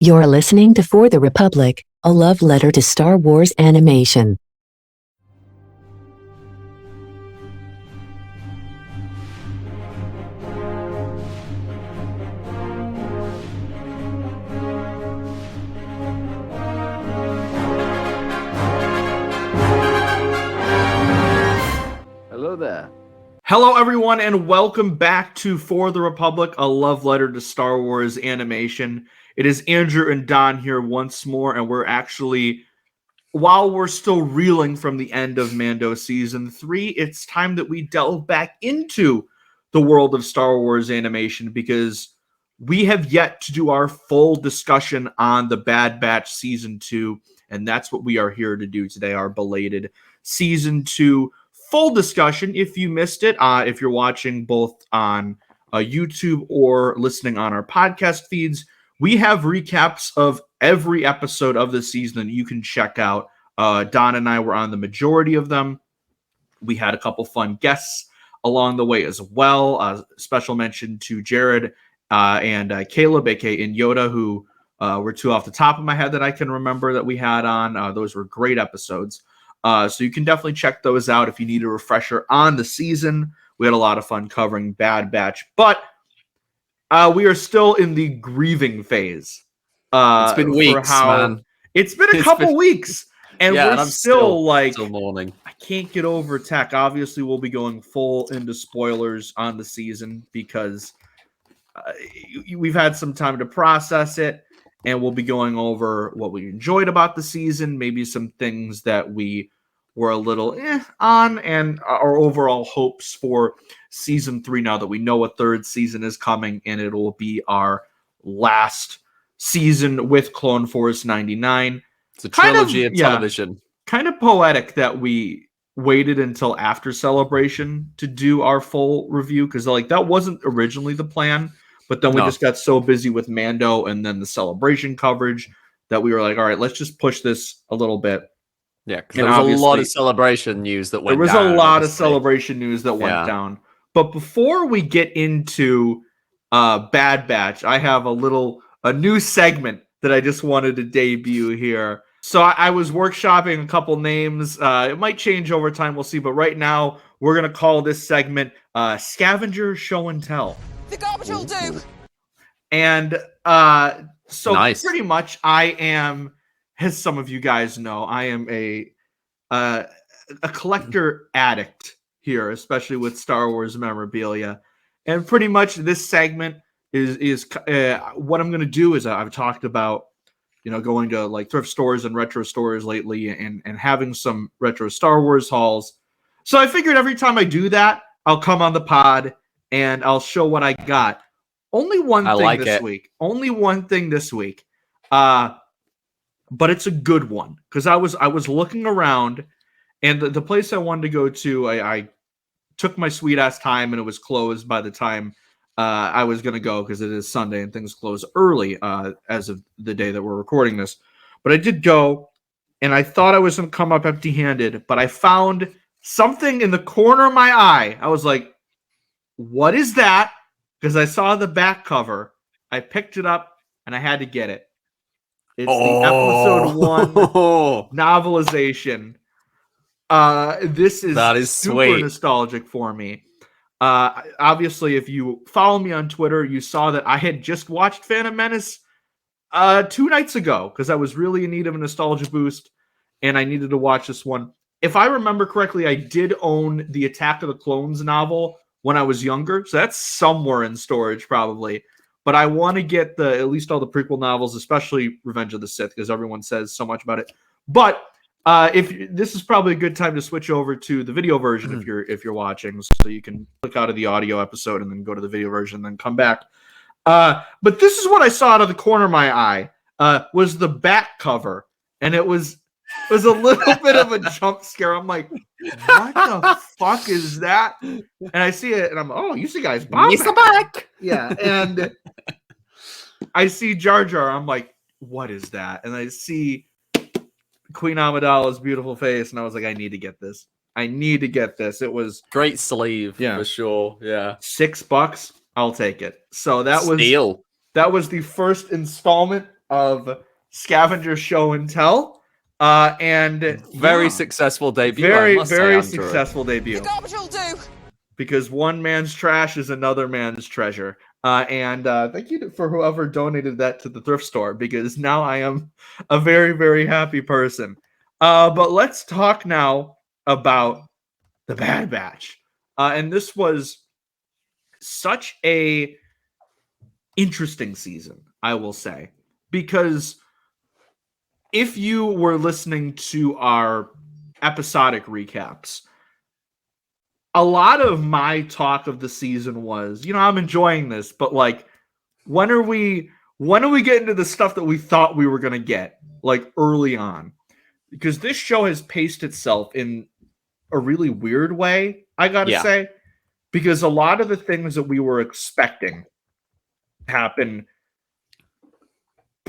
You're listening to For the Republic, a love letter to Star Wars animation. Hello there. Hello, everyone, and welcome back to For the Republic, a love letter to Star Wars animation. It is Andrew and Don here once more, and we're actually, while we're still reeling from the end of Mando Season 3, it's time that we delve back into the world of Star Wars animation because we have yet to do our full discussion on the Bad Batch Season 2, and that's what we are here to do today, our belated Season 2 full discussion. If you missed it, if you're watching both on YouTube or listening on our podcast feeds, we have recaps of every episode of the season that you can check out. Don and I were on the majority of them. We had a couple fun guests along the way as well. Special mention to Jared and Caleb, aka in Yoda, who were two off the top of my head that I can remember that we had on. Those were great episodes. So you can definitely check those out if you need a refresher on the season. We had a lot of fun covering Bad Batch, but we are still in the grieving phase. It's been weeks, man. It's been a couple weeks, and yeah, we're and I'm still mourning. I can't get over Tech. Obviously, we'll be going full into spoilers on the season because we've had some time to process it. And we'll be going over what we enjoyed about the season, maybe some things that we were a little on, and our overall hopes for Season 3 now that we know a third season is coming, and it will be our last season with Clone Force 99. It's a trilogy of television. Kind of poetic that we waited until after Celebration to do our full review, because that wasn't originally the plan. But then we just got so busy with Mando and then the Celebration coverage that we were like, all right, let's just push this a little bit. Yeah, because there was a lot of Celebration news that went down. There was a lot of Celebration news that went down. But before we get into Bad Batch, I have a new segment that I just wanted to debut here. So I was workshopping a couple names. It might change over time. We'll see. But right now, we're going to call this segment Scavenger Show and Tell. The garbage will do. And pretty much I am, as some of you guys know, I am a collector addict here, especially with Star Wars memorabilia. And pretty much this segment is what I'm going to do is I've talked about, going to thrift stores and retro stores lately and having some retro Star Wars hauls. So I figured every time I do that, I'll come on the pod and I'll show what I got. Only one thing this week. Only one thing this week. But it's a good one. Because I was looking around, and the place I wanted to go to, I took my sweet-ass time, and it was closed by the time I was going to go, because it is Sunday, and things close early as of the day that we're recording this. But I did go, and I thought I was going to come up empty-handed, but I found something in the corner of my eye. I was like, what is that? Because I saw the back cover. I picked it up and I had to get it. It's the episode 1 novelization. This is super sweet. Nostalgic for me. Obviously, if you follow me on Twitter, you saw that I had just watched Phantom Menace 2 nights ago because I was really in need of a nostalgia boost and I needed to watch this one. If I remember correctly, I did own the Attack of the Clones novel when I was younger, so that's somewhere in storage probably. But I want to get at least all the prequel novels, especially Revenge of the Sith, because everyone says so much about it. But if this is probably a good time to switch over to the video version if you're watching, so you can click out of the audio episode and then go to the video version and then come back. But this is what I saw out of the corner of my eye was the back cover, and it was a little bit of a jump scare. I'm like, what the fuck is that? And I see it, and I'm, you see guys, He's back. Yeah, and I see Jar Jar. I'm like, what is that? And I see Queen Amidala's beautiful face, and I was like, I need to get this. It was great sleeve, for sure. Yeah, $6. I'll take it. So that was Steal. That was the first installment of Scavenger Show and Tell. And very successful debut. Very successful debut. The garbage will do. Because one man's trash is another man's treasure. And thank you for whoever donated that to the thrift store, because now I am a very, very happy person. But let's talk now about the Bad Batch. And this was such a interesting season, I will say, because if you were listening to our episodic recaps, a lot of my talk of the season was, I'm enjoying this, but like, when are we getting to the stuff that we thought we were going to get, like, early on? Because this show has paced itself in a really weird way, I gotta say, because a lot of the things that we were expecting happen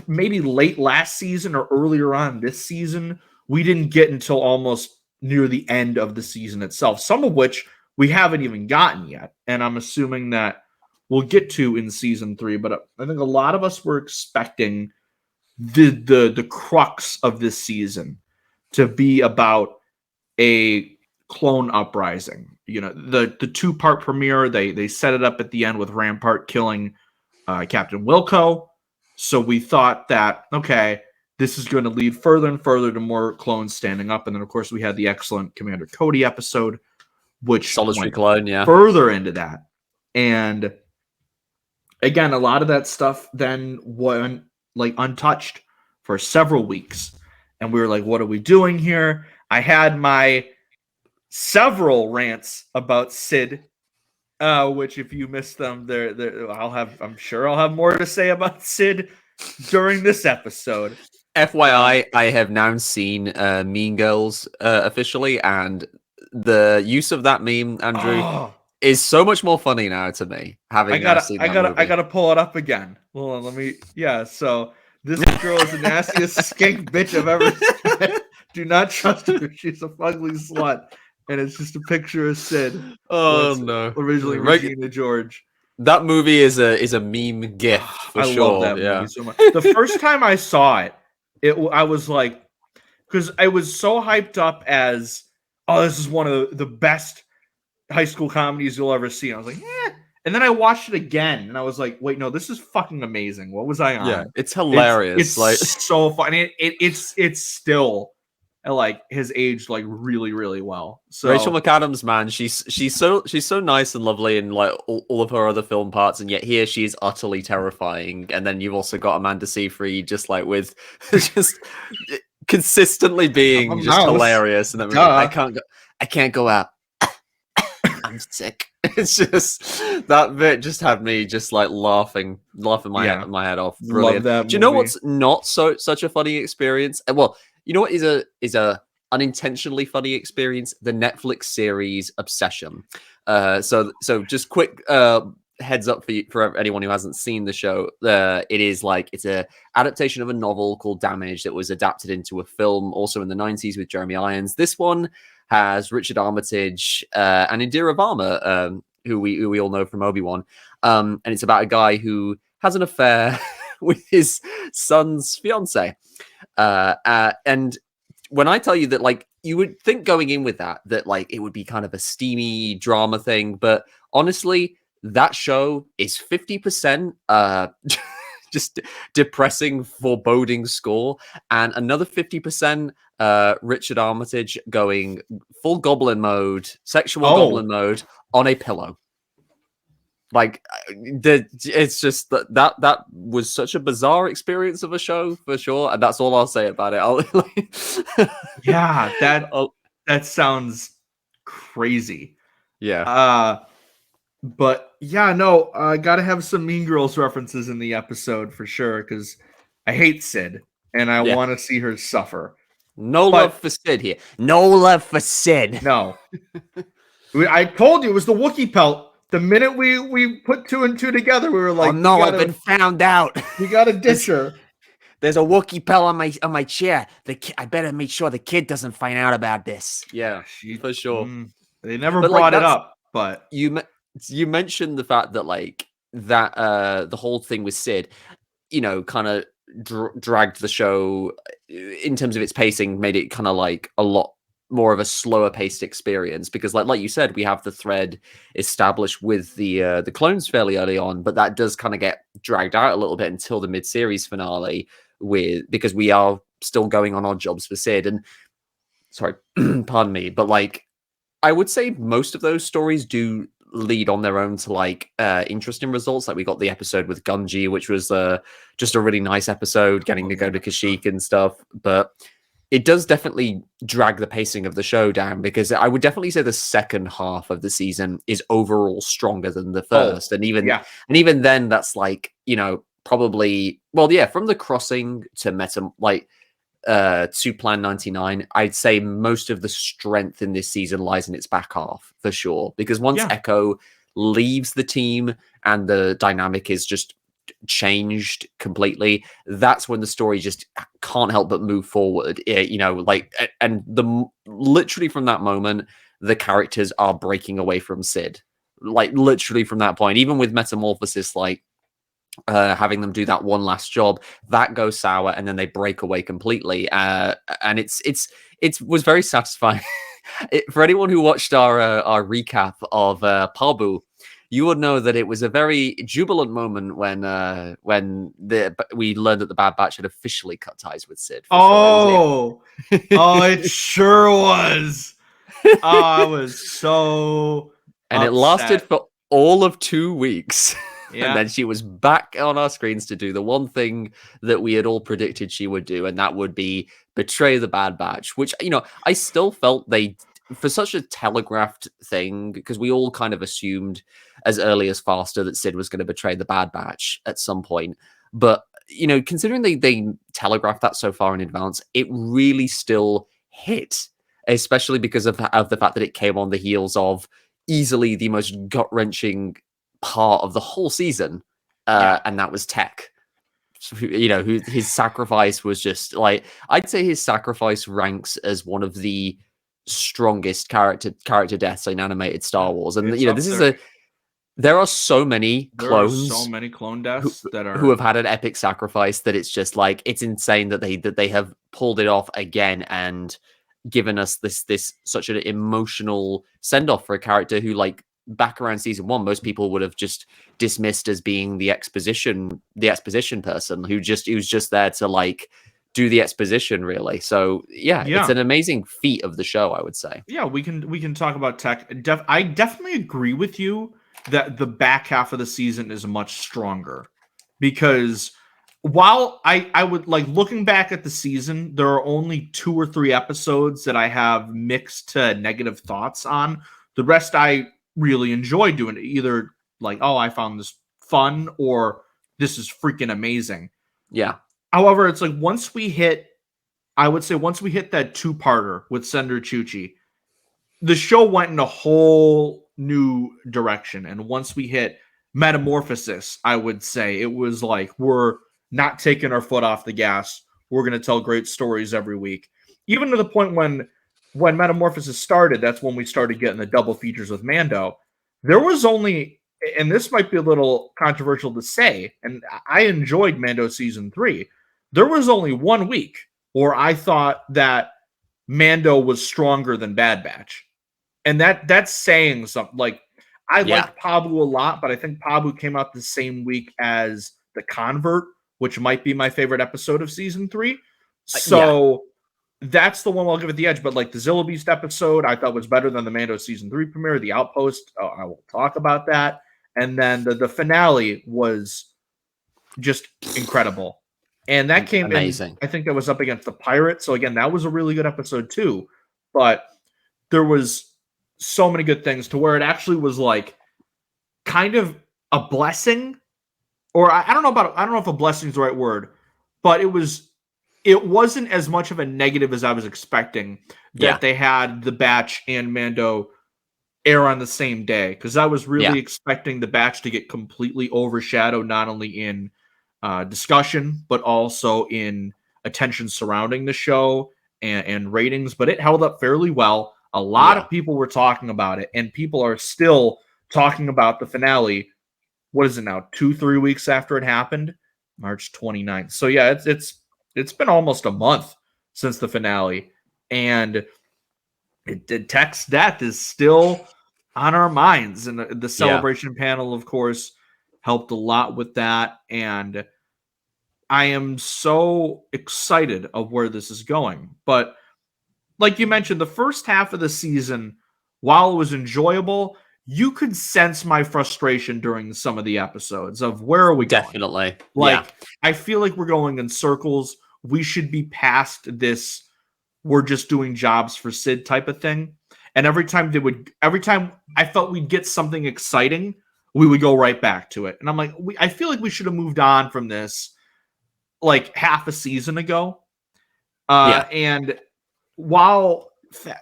maybe late last season or earlier on this season, we didn't get until almost near the end of the season itself, some of which we haven't even gotten yet, and I'm assuming that we'll get to in season 3. But I think a lot of us were expecting the crux of this season to be about a clone uprising. The 2-part premiere, they set it up at the end with Rampart killing Captain Wilco. So we thought that, okay, this is going to lead further and further to more clones standing up. And then, of course, we had the excellent Commander Cody episode, which solitary clone, further into that. And again, a lot of that stuff then went like untouched for several weeks. And we were like, what are we doing here? I had my several rants about Sid, which if you missed them, I'm sure I'll have more to say about Sid during this episode. FYI, I have now seen Mean Girls officially, and the use of that meme, Andrew, is so much more funny now to me. I gotta pull it up again. Hold on, let me. Yeah, so this girl is the nastiest skank bitch I've ever seen. Do not trust her. She's a fugly slut. And it's just a picture of Sid. Oh no! Originally Regina George. That movie is a meme gif for I sure. love that movie so much. The first time I saw it, I was like, because I was so hyped up as, oh, this is one of the best high school comedies you'll ever see. And I was like, eh. And then I watched it again, and I was like, wait, no, this is fucking amazing. What was I on? Yeah, it's hilarious. It's like so funny. It's still. Like has aged like really, really well. So Rachel McAdams, man, she's so nice and lovely in like all of her other film parts, and yet here she's utterly terrifying. And then you've also got Amanda Seyfried, just like with just consistently being just hilarious. And then I can't go out. I'm sick. It's just that bit just had me just like laughing my head off. Brilliant. Do you know what's not such a funny experience? Well, you know what is a unintentionally funny experience? The Netflix series Obsession. So just quick heads up for anyone who hasn't seen the show. It's a adaptation of a novel called Damage that was adapted into a film also in the 90s with Jeremy Irons. This one has Richard Armitage and Indira Varma, who we all know from Obi-Wan. And it's about a guy who has an affair with his son's fiance. And when I tell you that, like, you would think going in with that like it would be kind of a steamy drama thing, but honestly, that show is 50% just depressing, foreboding score, and another 50% Richard Armitage going full goblin mode, sexual goblin mode on a pillow. Like, it's just that was such a bizarre experience of a show for sure, and that's all I'll say about it. Yeah, that sounds crazy. Yeah. But yeah, no, I gotta have some Mean Girls references in the episode for sure, because I hate Sid and I want to see her suffer. Love for Sid here. No love for Sid. No. I told you it was the Wookiee pelt. The minute we put 2 and 2 together, we were like, "Oh no, I've been found out. We gotta ditch her." There's a Wookiee pelt on my chair. I better make sure the kid doesn't find out about this. Yeah, for sure. They never brought it up, but you mentioned the fact that like that the whole thing with Sid, kind of dragged the show in terms of its pacing, made it kind of like a lot more of a slower paced experience, because like you said, we have the thread established with the clones fairly early on, but that does kind of get dragged out a little bit until the mid-series finale, because we are still going on odd jobs for Sid. And sorry, pardon me, but like I would say most of those stories do lead on their own to like interesting results. Like we got the episode with Gunji, which was just a really nice episode, getting to go to Kashyyyk and stuff. But it does definitely drag the pacing of the show down, because I would definitely say the second half of the season is overall stronger than the first. And even then, that's like, probably, well, yeah, from the crossing to to Plan 99, I'd say most of the strength in this season lies in its back half for sure. Because once Echo leaves the team and the dynamic is just changed completely, that's when the story just can't help but move forward. Literally from that moment, the characters are breaking away from Sid. Like literally from that point, even with Metamorphosis, like having them do that one last job, that goes sour, and then they break away completely. And it was very satisfying. For anyone who watched our recap of Pabu, you would know that it was a very jubilant moment when we learned that the Bad Batch had officially cut ties with Sid. It sure was. I was so and upset. It lasted for all of 2 weeks. Yeah. And then she was back on our screens to do the one thing that we had all predicted she would do, and that would be betray the Bad Batch, which, I still felt for such a telegraphed thing, because we all kind of assumed as early as Faster that Sid was going to betray the Bad Batch at some point. But, considering they telegraphed that so far in advance, it really still hit, especially because of the fact that it came on the heels of easily the most gut-wrenching part of the whole season, and that was Tech. Who his sacrifice was just like, I'd say his sacrifice ranks as one of the strongest character deaths in animated Star Wars. And there are so many clones, so many clone deaths who have had an epic sacrifice that it's just like, it's insane that they have pulled it off again and given us this such an emotional send off for a character who, like, back around season 1, most people would have just dismissed as being the exposition person who's just there to like do the exposition, really. So it's an amazing feat of the show, I would say. We can talk about Tech. I definitely agree with you that the back half of the season is much stronger, because while I would like, looking back at the season, there are only 2 or 3 episodes that I have mixed to negative thoughts on. The rest I really enjoy doing it. Either like, oh, I found this fun, or this is freaking amazing. Yeah. However, it's like once we hit that 2-parter with Sender Chuchi, the show went in a whole new direction. And once we hit Metamorphosis, I would say it was like, we're not taking our foot off the gas. We're going to tell great stories every week. Even to the point when Metamorphosis started, that's when we started getting the double features with Mando. There was only, and this might be a little controversial to say, and I enjoyed Mando season 3. There was only 1 week where I thought that Mando was stronger than Bad Batch. And that's saying something. Like, I liked Pabu a lot, but I think Pabu came out the same week as The Convert, which might be my favorite episode of season 3. So that's the one I'll give it the edge. But like the Zilla Beast episode, I thought was better than the Mando season 3 premiere. The Outpost, I will talk about that. And then the finale was just incredible. And that came amazing. I think that was up against the Pirate. So again, that was a really good episode too. But there was so many good things to where it actually was like kind of a blessing. Or I don't know if a blessing is the right word, but it wasn't as much of a negative as I was expecting that they had the Batch and Mando air on the same day, because I was really expecting the Batch to get completely overshadowed, not only in discussion, but also in attention surrounding the show and ratings. But it held up fairly well. A lot of people were talking about it, and people are still talking about the finale. What is it now? 2-3 weeks after it happened. March 29th. So yeah, it's been almost a month since the finale, and Tech's death is still on our minds. And the celebration panel, of course, helped a lot with that. And I am so excited of where this is going. But like you mentioned, the first half of the season, while it was enjoyable, you could sense my frustration during some of the episodes of where are we going? Definitely. Like, I feel like we're going in circles. We should be past this we're just doing jobs for Sid type of thing. And every time I felt we'd get something exciting, we would go right back to it. And I'm like, I feel like we should have moved on from this like half a season ago. And while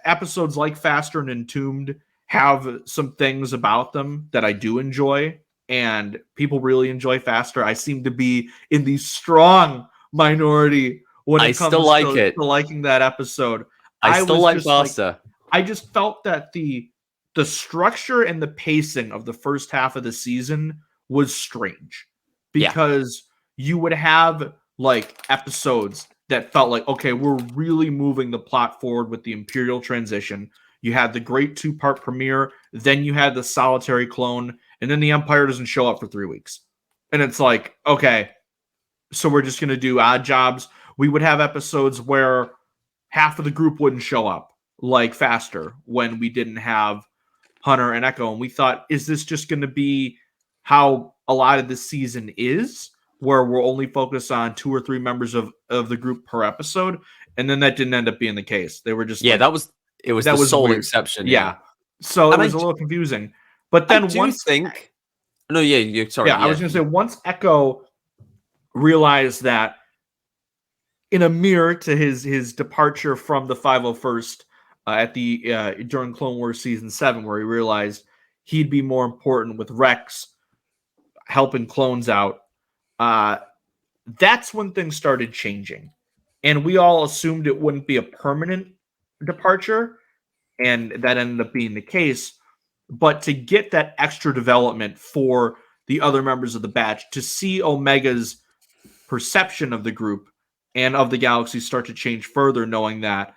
episodes like Faster and Entombed have some things about them that I do enjoy, and people really enjoy Faster, I seem to be in the strong minority when it comes to liking that episode. I still like Faster. I just felt that the structure and the pacing of the first half of the season was strange because you would have like episodes that felt like, okay, we're really moving the plot forward with the Imperial transition. You had the great 2-part premiere, then you had the solitary clone, and then the Empire doesn't show up for 3 weeks. And it's like, okay, so we're just going to do odd jobs. We would have episodes where half of the group wouldn't show up, like Faster, when we didn't have Hunter and Echo. And we thought, is this just going to be how a lot of this season is, where we'll only focus on 2 or 3 members of the group per episode? And then that didn't end up being the case. They were just that was the sole weird exception. So it was a little confusing. But then sorry. I was going to say, once Echo realized that in a mirror to his departure from the 501st at the during Clone Wars season 7, where he realized he'd be more important with Rex helping clones out, that's when things started changing. And we all assumed it wouldn't be a permanent departure, and that ended up being the case. But to get that extra development for the other members of the batch, to see Omega's perception of the group and of the galaxy start to change further, knowing that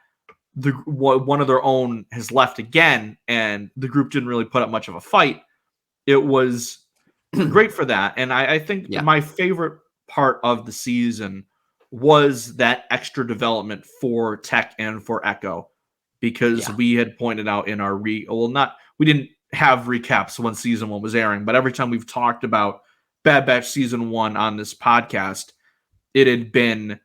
one of their own has left again, and the group didn't really put up much of a fight. It was great for that. And I think my favorite part of the season was that extra development for Tech and for Echo, because we had pointed out in our we didn't have recaps when season 1 was airing, but every time we've talked about Bad Batch season 1 on this podcast, it had been,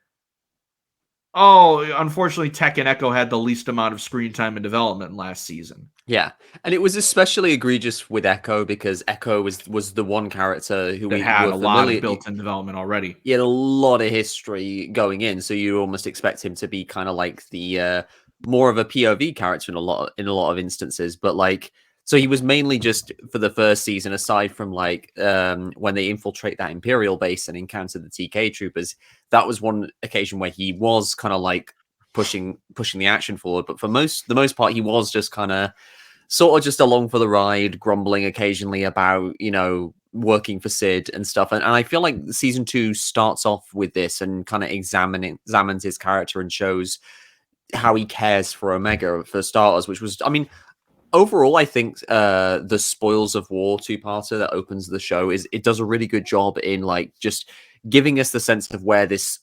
unfortunately, Tech and Echo had the least amount of screen time and development last season. Yeah, and it was especially egregious with Echo because Echo was the one character who we had a lot of built-in development already. He had a lot of history going in, so you almost expect him to be kind of like the more of a POV character in a lot of instances. But like, so he was mainly just for the first season, aside from like when they infiltrate that Imperial base and encounter the TK troopers. That was one occasion where he was kind of like pushing the action forward. But for the most part, he was just kind of sort of just along for the ride, grumbling occasionally about, working for Sid and stuff. And I feel like season 2 starts off with this and kind of examines his character and shows how he cares for Omega, for starters, which was, I mean, overall, I think the Spoils of War 2-parter that opens the show it does a really good job in like just giving us the sense of where this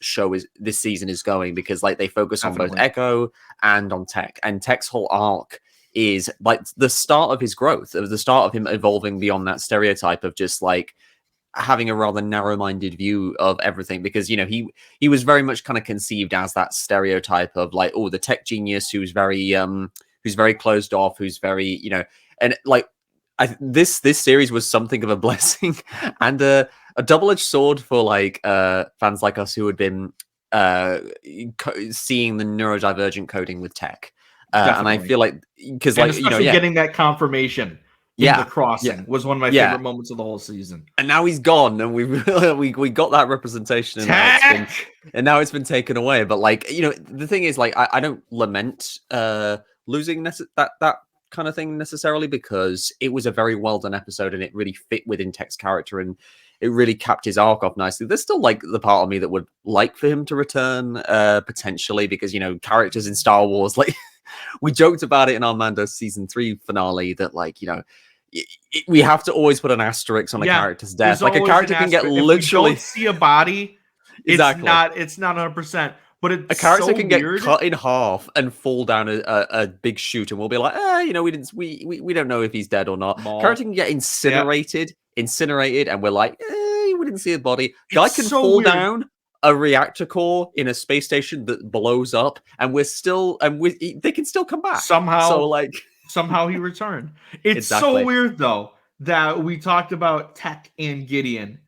season is going, because like they focus on both Echo and on Tech, and Tech's whole arc is like the start of his growth, the start of him evolving beyond that stereotype of just like having a rather narrow-minded view of everything, because he was very much kind of conceived as that stereotype of like, the tech genius who's very closed off, who's very and like this series was something of a blessing and a double-edged sword for like fans like us who had been seeing the neurodivergent coding with Tech. And I feel like, because like, getting that confirmation in the crossing was one of my favorite moments of the whole season. And now he's gone, and we got that representation, and now it's been taken away. But like, the thing is, like, I don't lament losing that kind of thing necessarily, because it was a very well done episode, and it really fit within Tech's character, and it really capped his arc off nicely. There's still like the part of me that would like for him to return potentially, because characters in Star Wars, like we joked about it in our Mando season 3 finale, that like we have to always put an asterisk on a character's death. Like a character can get literally, if we don't see a body, exactly, it's not 100%. But it's a character so can weird. get cut in half and fall down a big chute, and we'll be like, we don't know if he's dead or not. Character can get incinerated, and we're like, we didn't see his body. Guy can fall down a reactor core in a space station that blows up, and they can still come back somehow. So like somehow he returned. It's so weird though that we talked about Tech and Gideon,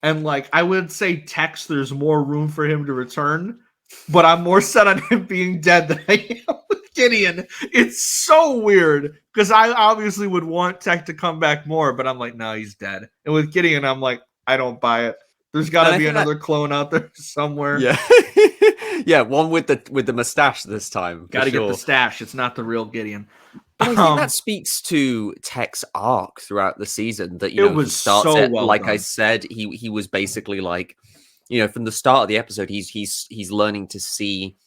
and like I would say Tex, there's more room for him to return, but I'm more set on him being dead than I am with Gideon. It's so weird because I obviously would want Tech to come back more, but I'm like, no, he's dead. And with Gideon, I'm like, I don't buy it. There's got to be another clone out there somewhere. Yeah, yeah, one with the mustache this time. Got to get the stash. It's not the real Gideon. But I think that speaks to Tech's arc throughout the season. That it was he starts so it, well like done. I said, he was basically like, from the start of the episode, he's learning to see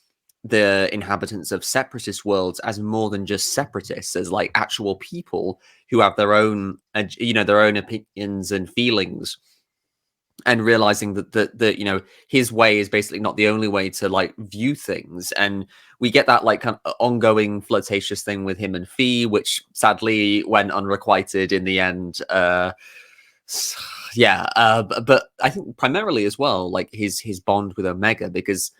the inhabitants of separatist worlds as more than just separatists, as like actual people who have their own, their own opinions and feelings. And realizing that his way is basically not the only way to like view things, and we get that like kind of ongoing flirtatious thing with him and Fee, which sadly went unrequited in the end. But I think primarily as well, like his bond with Omega, because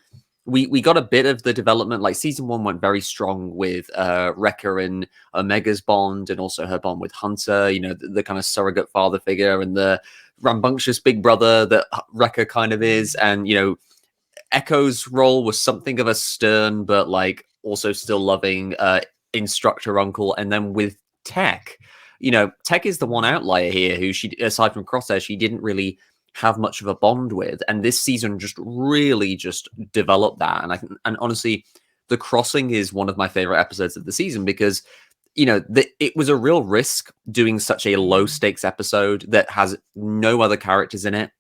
we got a bit of the development. Like season 1 went very strong with Wrecker and Omega's bond, and also her bond with Hunter. The kind of surrogate father figure and the rambunctious big brother that Wrecker kind of is. And Echo's role was something of a stern but like also still loving instructor uncle. And then with Tech, Tech is the one outlier here who, she, aside from Crosshair, she didn't really have much of a bond with, and this season just really just developed that. And honestly, The Crossing is one of my favorite episodes of the season, because it was a real risk doing such a low stakes episode that has no other characters in it,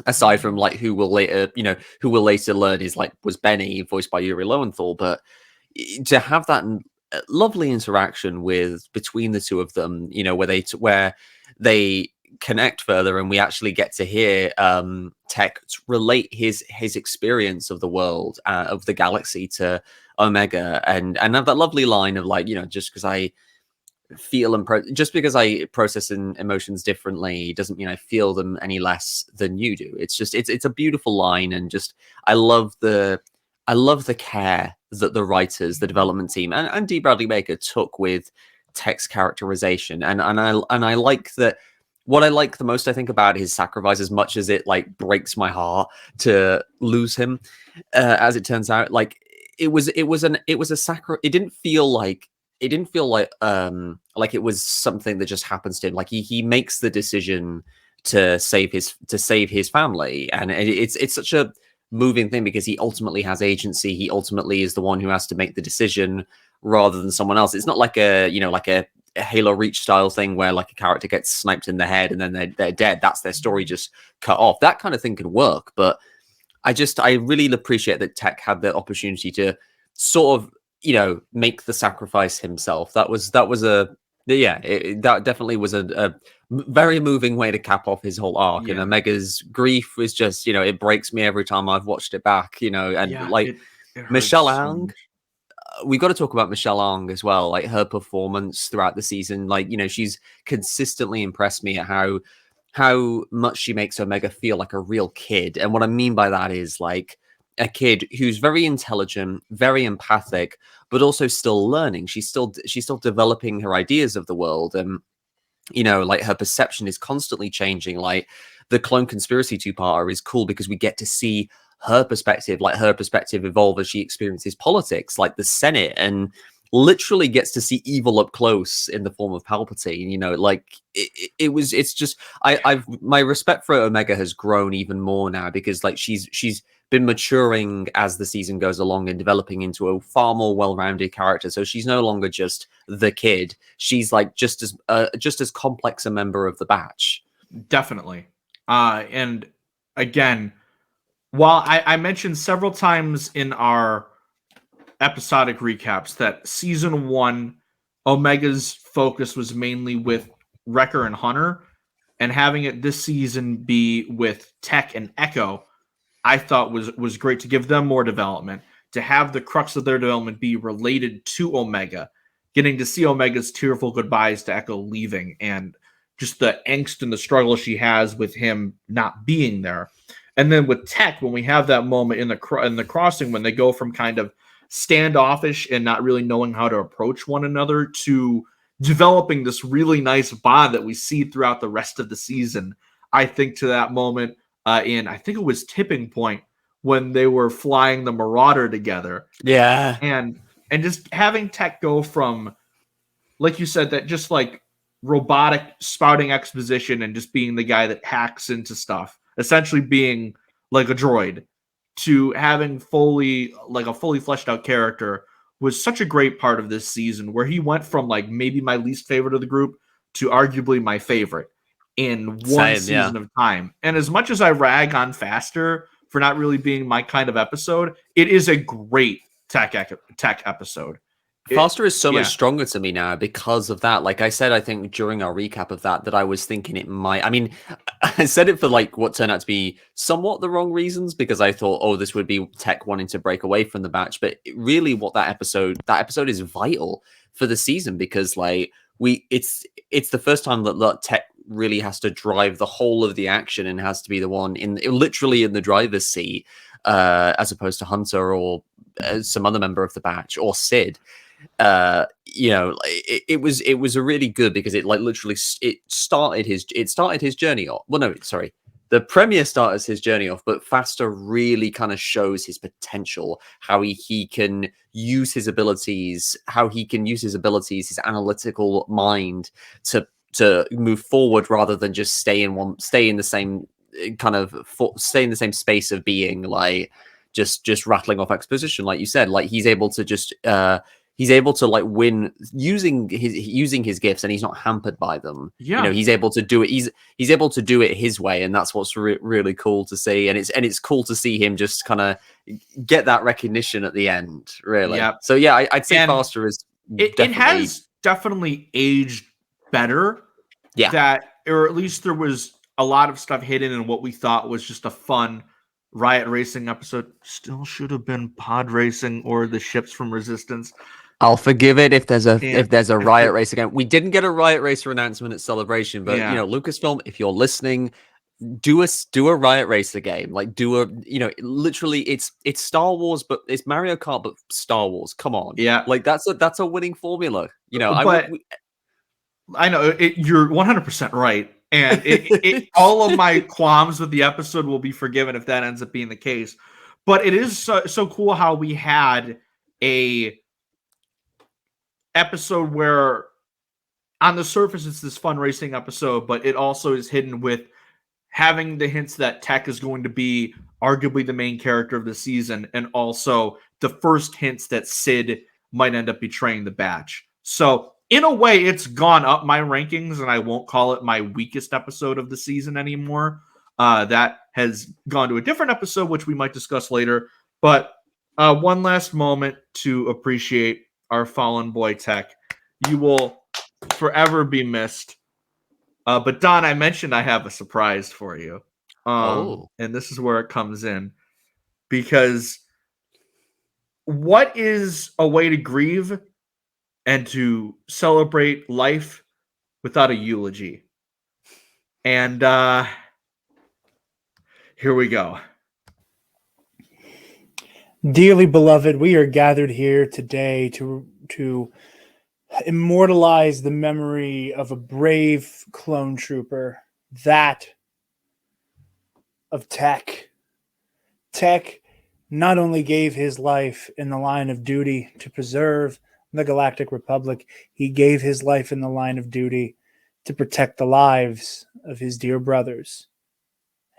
aside from like who will later learn was Benny, voiced by Yuri Lowenthal. But to have that lovely interaction between the two of them, where they connect further, and we actually get to hear Tech relate his experience of the world, of the galaxy, to Omega, and have that lovely line of like, just because I feel just because I process emotions differently doesn't mean I feel them any less than you do. It's just it's a beautiful line, and just I love the care that the writers, the development team, and D. Bradley Baker took with Tech's characterization, and I like that. What I like the most, I think, about his sacrifice, as much as it like breaks my heart to lose him, as it turns out, like it was a sacrifice. It didn't feel like it was something that just happens to him. Like he makes the decision to save his family, and it's such a moving thing, because he ultimately has agency. He ultimately is the one who has to make the decision rather than someone else. It's not like a Halo Reach style thing where like a character gets sniped in the head and then they're dead. That's their story just cut off. That kind of thing can work, but I really appreciate that Tech had the opportunity to sort of make the sacrifice himself. That definitely was a very moving way to cap off his whole arc. And Omega's grief was just it breaks me every time I've watched it back. It Michelle Ang. We've got to talk about Michelle Ang as well, like her performance throughout the season. Like, she's consistently impressed me at how much she makes Omega feel like a real kid. And what I mean by that is like a kid who's very intelligent, very empathic, but also still learning. She's still developing her ideas of the world. And, like her perception is constantly changing. Like the Clone Conspiracy 2-parter is cool because we get to see her perspective evolve as she experiences politics, like the Senate, and literally gets to see evil up close in the form of Palpatine. Like it's just my respect for Omega has grown even more now, because like she's been maturing as the season goes along and developing into a far more well-rounded character. So she's no longer just the kid. She's like just as complex a member of the batch. Definitely. And again, while I mentioned several times in our episodic recaps that season 1, Omega's focus was mainly with Wrecker and Hunter, and having it this season be with Tech and Echo, I thought was great to give them more development, to have the crux of their development be related to Omega, getting to see Omega's tearful goodbyes to Echo leaving, and just the angst and the struggle she has with him not being there. And then with Tech, when we have that moment in the crossing, when they go from kind of standoffish and not really knowing how to approach one another to developing this really nice bond that we see throughout the rest of the season. I think to that moment I think it was Tipping Point when they were flying the Marauder together, Yeah. and just having Tech go from, like you said, that just like robotic spouting exposition and just being the guy that hacks into stuff, essentially being like a droid, to having a fully fleshed out character, was such a great part of this season, where he went from like maybe my least favorite of the group to arguably my favorite in one Same, yeah. season of time. And as much as I rag on Faster for not really being my kind of episode, it is a great tech episode. Faster is so Yeah. much stronger to me now because of that. Like I said, I think during our recap of that I was thinking it might. I mean, I said it for like what turned out to be somewhat the wrong reasons, because I thought, oh, this would be Tech wanting to break away from the batch. But really, what that episode is vital for the season, because like it's the first time that Tech really has to drive the whole of the action and has to be the one literally in the driver's seat, as opposed to Hunter or some other member of the batch or Sid. It was a really good, because it like literally it started his journey off. Well, no, sorry. The premiere starts his journey off, but Faster really kind of shows his potential, how he can use his abilities, his analytical mind to move forward rather than just stay in the same space of being like just rattling off exposition, like you said. Like he's able to like win using his gifts, and he's not hampered by them. Yeah. He's able to do it. He's able to do it his way, and that's what's really cool to see. And it's cool to see him just kind of get that recognition at the end. Really. Yeah. So yeah, I'd say Faster is. It has definitely aged better. Yeah. Or at least there was a lot of stuff hidden in what we thought was just a fun riot racing episode. Still should have been pod racing or the ships from Resistance. I'll forgive it if there's a riot race again. We didn't get a riot racer announcement at Celebration, but Lucasfilm, if you're listening, do a riot racer game. Like literally it's Star Wars, but it's Mario Kart, but Star Wars. Come on, yeah, like that's a winning formula. I know you're 100% right, and all of my qualms with the episode will be forgiven if that ends up being the case. But it is so cool how we had a episode where on the surface it's this fun racing episode, but it also is hidden with having the hints that Tech is going to be arguably the main character of the season, and also the first hints that Sid might end up betraying the batch. So in a way, it's gone up my rankings, and I won't call it my weakest episode of the season anymore. That has gone to a different episode, which we might discuss later. But one last moment to appreciate our fallen boy Tech. You will forever be missed. But Don, I mentioned I have a surprise for you. And this is where it comes in. Because what is a way to grieve and to celebrate life without a eulogy? And here we go. Dearly beloved, we are gathered here today to immortalize the memory of a brave clone trooper, that of Tech. Tech not only gave his life in the line of duty to preserve the Galactic Republic, he gave his life in the line of duty to protect the lives of his dear brothers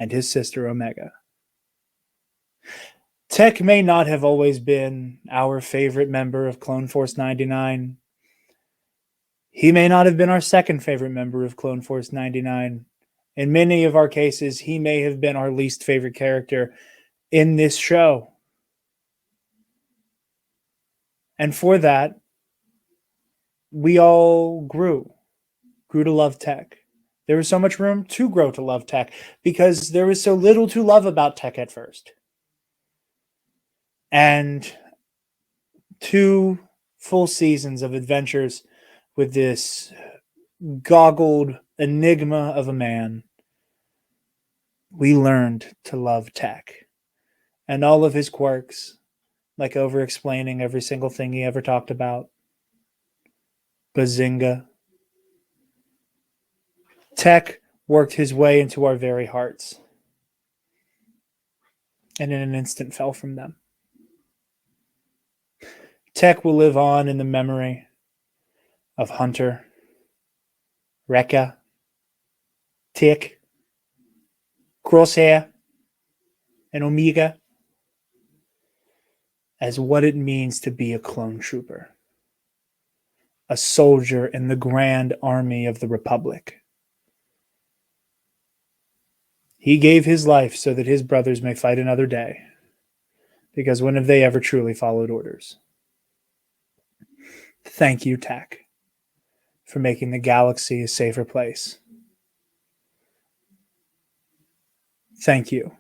and his sister Omega. Tech may not have always been our favorite member of Clone Force 99. He may not have been our second favorite member of Clone Force 99. In many of our cases, he may have been our least favorite character in this show. And for that, we all grew to love Tech. There was so much room to grow to love Tech because there was so little to love about Tech at first. And 2 full seasons of adventures with this goggled enigma of a man, we learned to love Tech and all of his quirks, like over-explaining every single thing he ever talked about. Bazinga. Tech worked his way into our very hearts and in an instant fell from them. Tech will live on in the memory of Hunter, Rekka, Tick, Crosshair, and Omega as what it means to be a clone trooper, a soldier in the grand army of the Republic. He gave his life so that his brothers may fight another day, because when have they ever truly followed orders? Thank you, Tech, for making the galaxy a safer place. Thank you,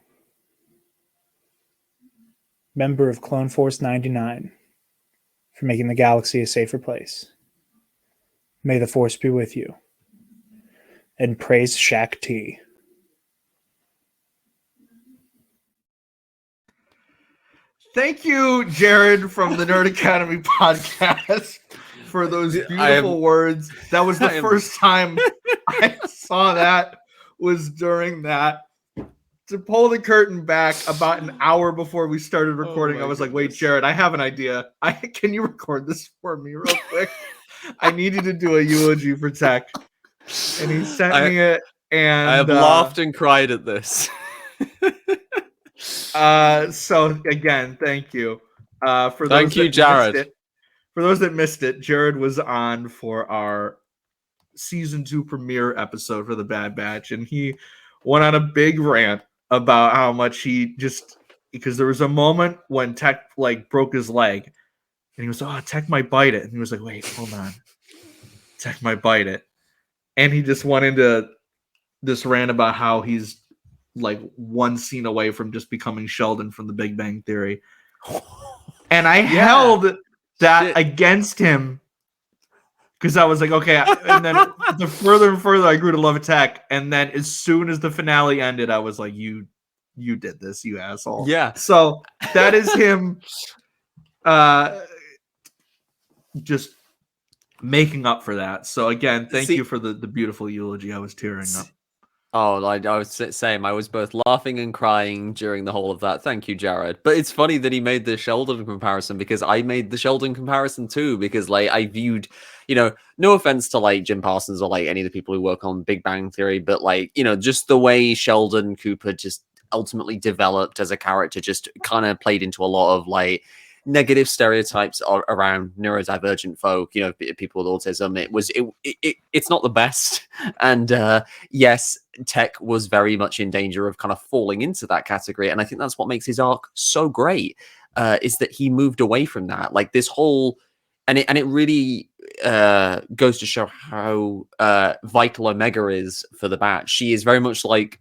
member of Clone Force 99, for making the galaxy a safer place. May the Force be with you. And praise Shaq T. Thank you, Jared from the Nerd Academy podcast, for those beautiful words. That was the first time I saw that, was during that. To pull the curtain back about an hour before we started recording, I was like, wait, Jared, I have an idea. Can you record this for me real quick? I need you to do a eulogy for Tech. And he sent me it. And I have laughed and cried at this. So again, thank you. For thank you, Jared. For those that missed it, Jared was on for our season 2 premiere episode for the Bad Batch, and he went on a big rant about how much he just, because there was a moment when Tech like broke his leg, and he was, oh, Tech might bite it, and he was like, wait, hold on, Tech might bite it, and he just went into this rant about how he's like one scene away from just becoming Sheldon from The Big Bang Theory. And I held that against him because I was like, okay. And then the further and further I grew to love Tech, and then as soon as the finale ended, I was like, you did this, you asshole. Yeah. So that is him just making up for that. So again, thank you for the beautiful eulogy. I was tearing up. Oh, like I was saying, I was both laughing and crying during the whole of that. Thank you, Jared. But it's funny that he made the Sheldon comparison, because I made the Sheldon comparison too, because like I viewed, no offense to like Jim Parsons or like any of the people who work on Big Bang Theory, but like, just the way Sheldon Cooper just ultimately developed as a character just kind of played into a lot of like negative stereotypes around neurodivergent folk, people with autism. It's not the best. And yes, Tech was very much in danger of kind of falling into that category. And I think that's what makes his arc so great, is that he moved away from that. Like this whole, and it really goes to show how vital Omega is for the Batch. She is very much like,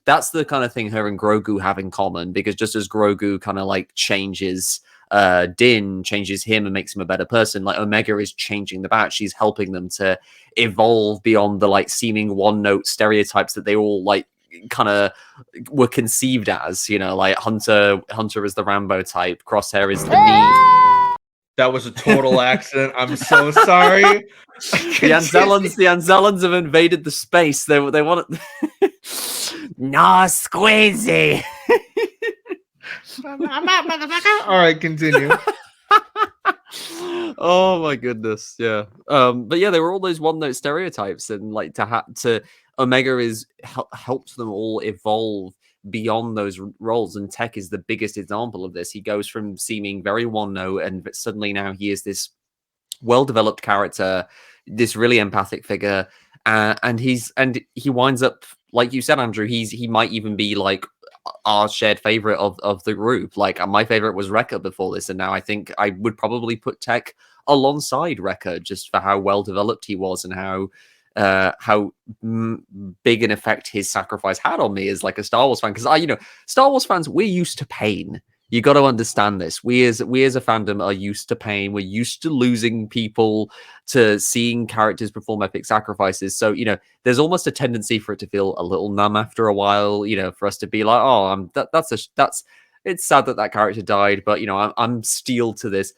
that's the kind of thing her and Grogu have in common, because just as Grogu kind of like changes Din, changes him and makes him a better person, like Omega is changing the Batch. She's helping them to evolve beyond the like seeming one note stereotypes that they all like kind of were conceived as, like Hunter is the Rambo type, Crosshair is the mean. That was a total accident. I'm so sorry. The Anzellans have invaded the space. They want it. No, squeezy. I'm not, motherfucker. All right, continue. Oh my goodness, yeah. But yeah, there were all those one-note stereotypes, and like to Omega is helps them all evolve beyond those roles, and Tech is the biggest example of this. He goes from seeming very one-note, and suddenly now he is this well-developed character, this really empathic figure, and he winds up, like you said, Andrew. He might even be like our shared favorite of the group. Like my favorite was Wrecker before this, and now I think I would probably put Tech alongside Wrecker just for how well developed he was and how big an effect his sacrifice had on me as like a Star Wars fan. Because Star Wars fans, we're used to pain. You got to understand this. We as a fandom are used to pain. We're used to losing people, to seeing characters perform epic sacrifices. So there's almost a tendency for it to feel a little numb after a while. For us to be like, oh, that's it's sad that character died, but I'm steel to this.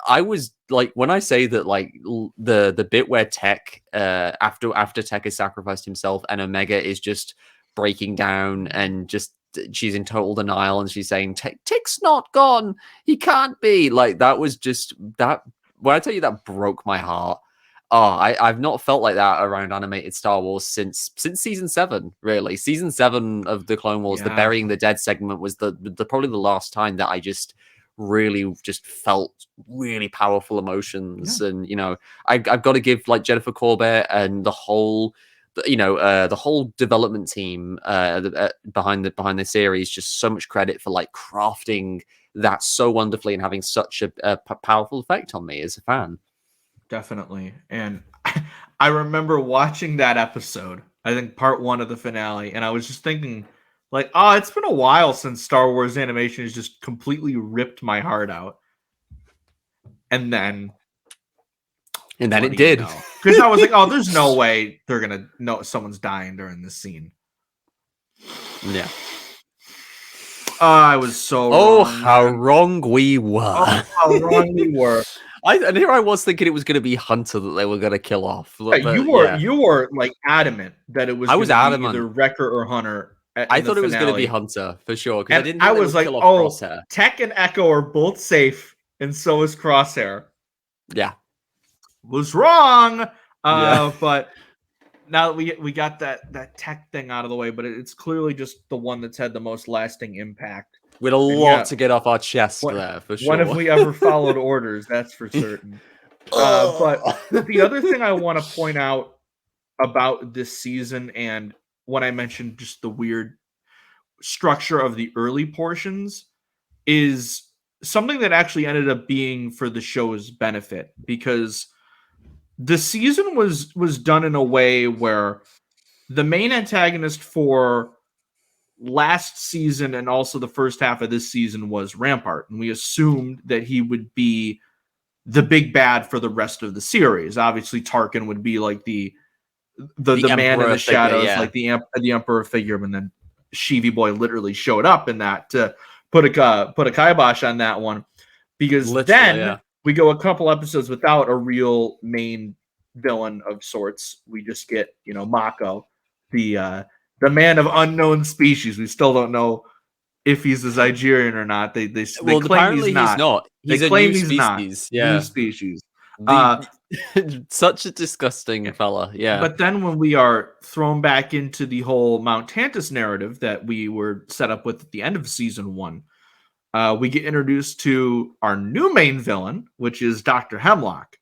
I was like, when I say that, like the bit where Tech after Tech has sacrificed himself and Omega is just breaking down and just she's in total denial and she's saying Tech's not gone, he can't be, like, that was just that, when I tell you that broke my heart. I've not felt like that around animated Star Wars since season 7, really. Season 7 of the Clone Wars, the burying the dead segment was the probably the last time that I just really just felt really powerful emotions. And I've got to give like Jennifer Corbett and the whole development team behind the series just so much credit for like crafting that so wonderfully and having such a powerful effect on me as a fan. Definitely. And I remember watching that episode, I think part 1 of the finale, and I was just thinking like, it's been a while since Star Wars animation has just completely ripped my heart out. And then it did. Because I was like, there's no way they're going to know someone's dying during this scene. Yeah. I was so wrong. How wrong we were. How wrong we were. And here I was thinking it was going to be Hunter that they were going to kill off. But you were like adamant that it was adamant. Either Wrecker or Hunter. I thought it was going to be Hunter for sure. And I was like, Crosshair. Tech and Echo are both safe, and so is Crosshair. Yeah. Was wrong. But now that we got that Tech thing out of the way, but it's clearly just the one that's had the most lasting impact. With a lot to get off our chest there, for sure. When have we ever followed orders? That's for certain. But the other thing I want to point out about this season, and when I mentioned just the weird structure of the early portions, is something that actually ended up being for the show's benefit, because the season was done in a way where the main antagonist for last season and also the first half of this season was Rampart, and we assumed that he would be the big bad for the rest of the series. Obviously, Tarkin would be like the man in the shadows, like the Emperor figure, and then Sheevy Boy literally showed up in that to put a kibosh on that one, because we go a couple episodes without a real main villain of sorts. We just get Mako, the man of unknown species. We still don't know if he's a Zygerian or not. They claim he's not. He's they a claim new he's species. not. Yeah, new species. Such a disgusting fella. Yeah. But then when we are thrown back into the whole Mount Tantus narrative that we were set up with at the end of season 1, we get introduced to our new main villain, which is Dr. Hemlock.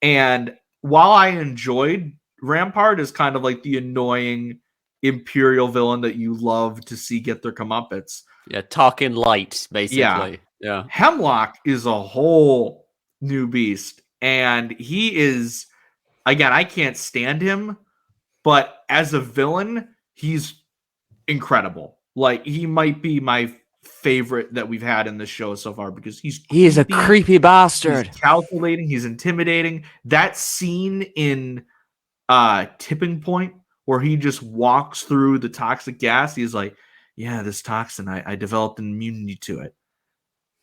And while I enjoyed Rampart as kind of like the annoying Imperial villain that you love to see get their comeuppance. Yeah, talking light, basically. Yeah. Hemlock is a whole new beast. And he is, again, I can't stand him, but as a villain, he's incredible. Like, he might be my favorite that we've had in the show so far, because he is a creepy bastard. He's calculating, he's intimidating. That scene in Tipping Point where he just walks through the toxic gas, he's like, yeah, this toxin, I developed an immunity to it.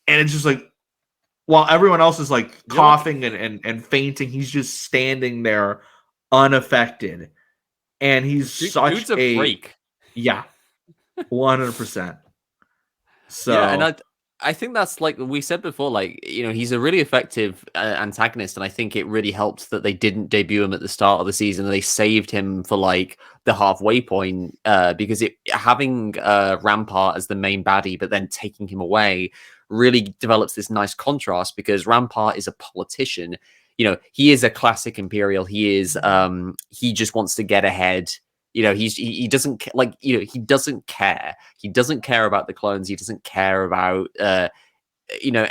And it's just like, while everyone else is like coughing and fainting, he's just standing there unaffected. And he's such a freak. Yeah. 100%. So yeah, and I think that's, like we said before, like, he's a really effective antagonist, and I think it really helped that they didn't debut him at the start of the season. They saved him for like the halfway point, because having Rampart as the main baddie, but then taking him away really develops this nice contrast, because Rampart is a politician. he is a classic Imperial. He is he just wants to get ahead. He doesn't he doesn't care. He doesn't care about the clones. He doesn't care about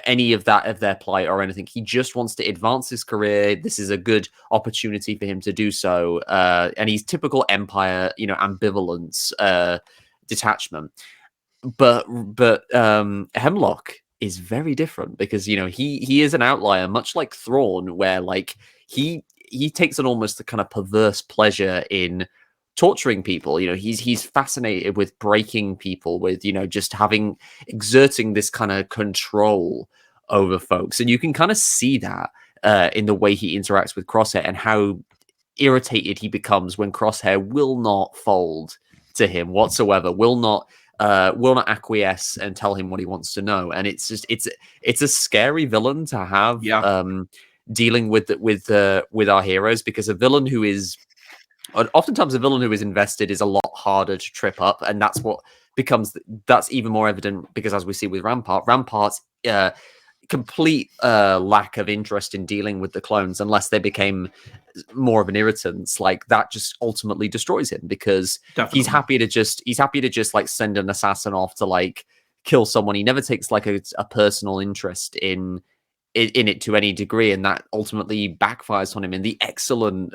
any of that, of their plight or anything. He just wants to advance his career. This is a good opportunity for him to do so. And he's typical Empire, ambivalence, detachment. But Hemlock is very different because he is an outlier, much like Thrawn, where like he takes an almost a kind of perverse pleasure in torturing people. He's fascinated with breaking people, with just exerting this kind of control over folks, and you can kind of see that in the way he interacts with Crosshair and how irritated he becomes when Crosshair will not fold to him whatsoever, will not acquiesce and tell him what he wants to know. And it's just it's a scary villain to have dealing with our heroes, because a villain who is oftentimes a villain who is invested is a lot harder to trip up, and that's even more evident because, as we see with Rampart's complete lack of interest in dealing with the clones, unless they became more of an irritant, like that just ultimately destroys him, because he's happy to just like send an assassin off to like kill someone. He never takes like a personal interest in it to any degree, and that ultimately backfires on him in the excellent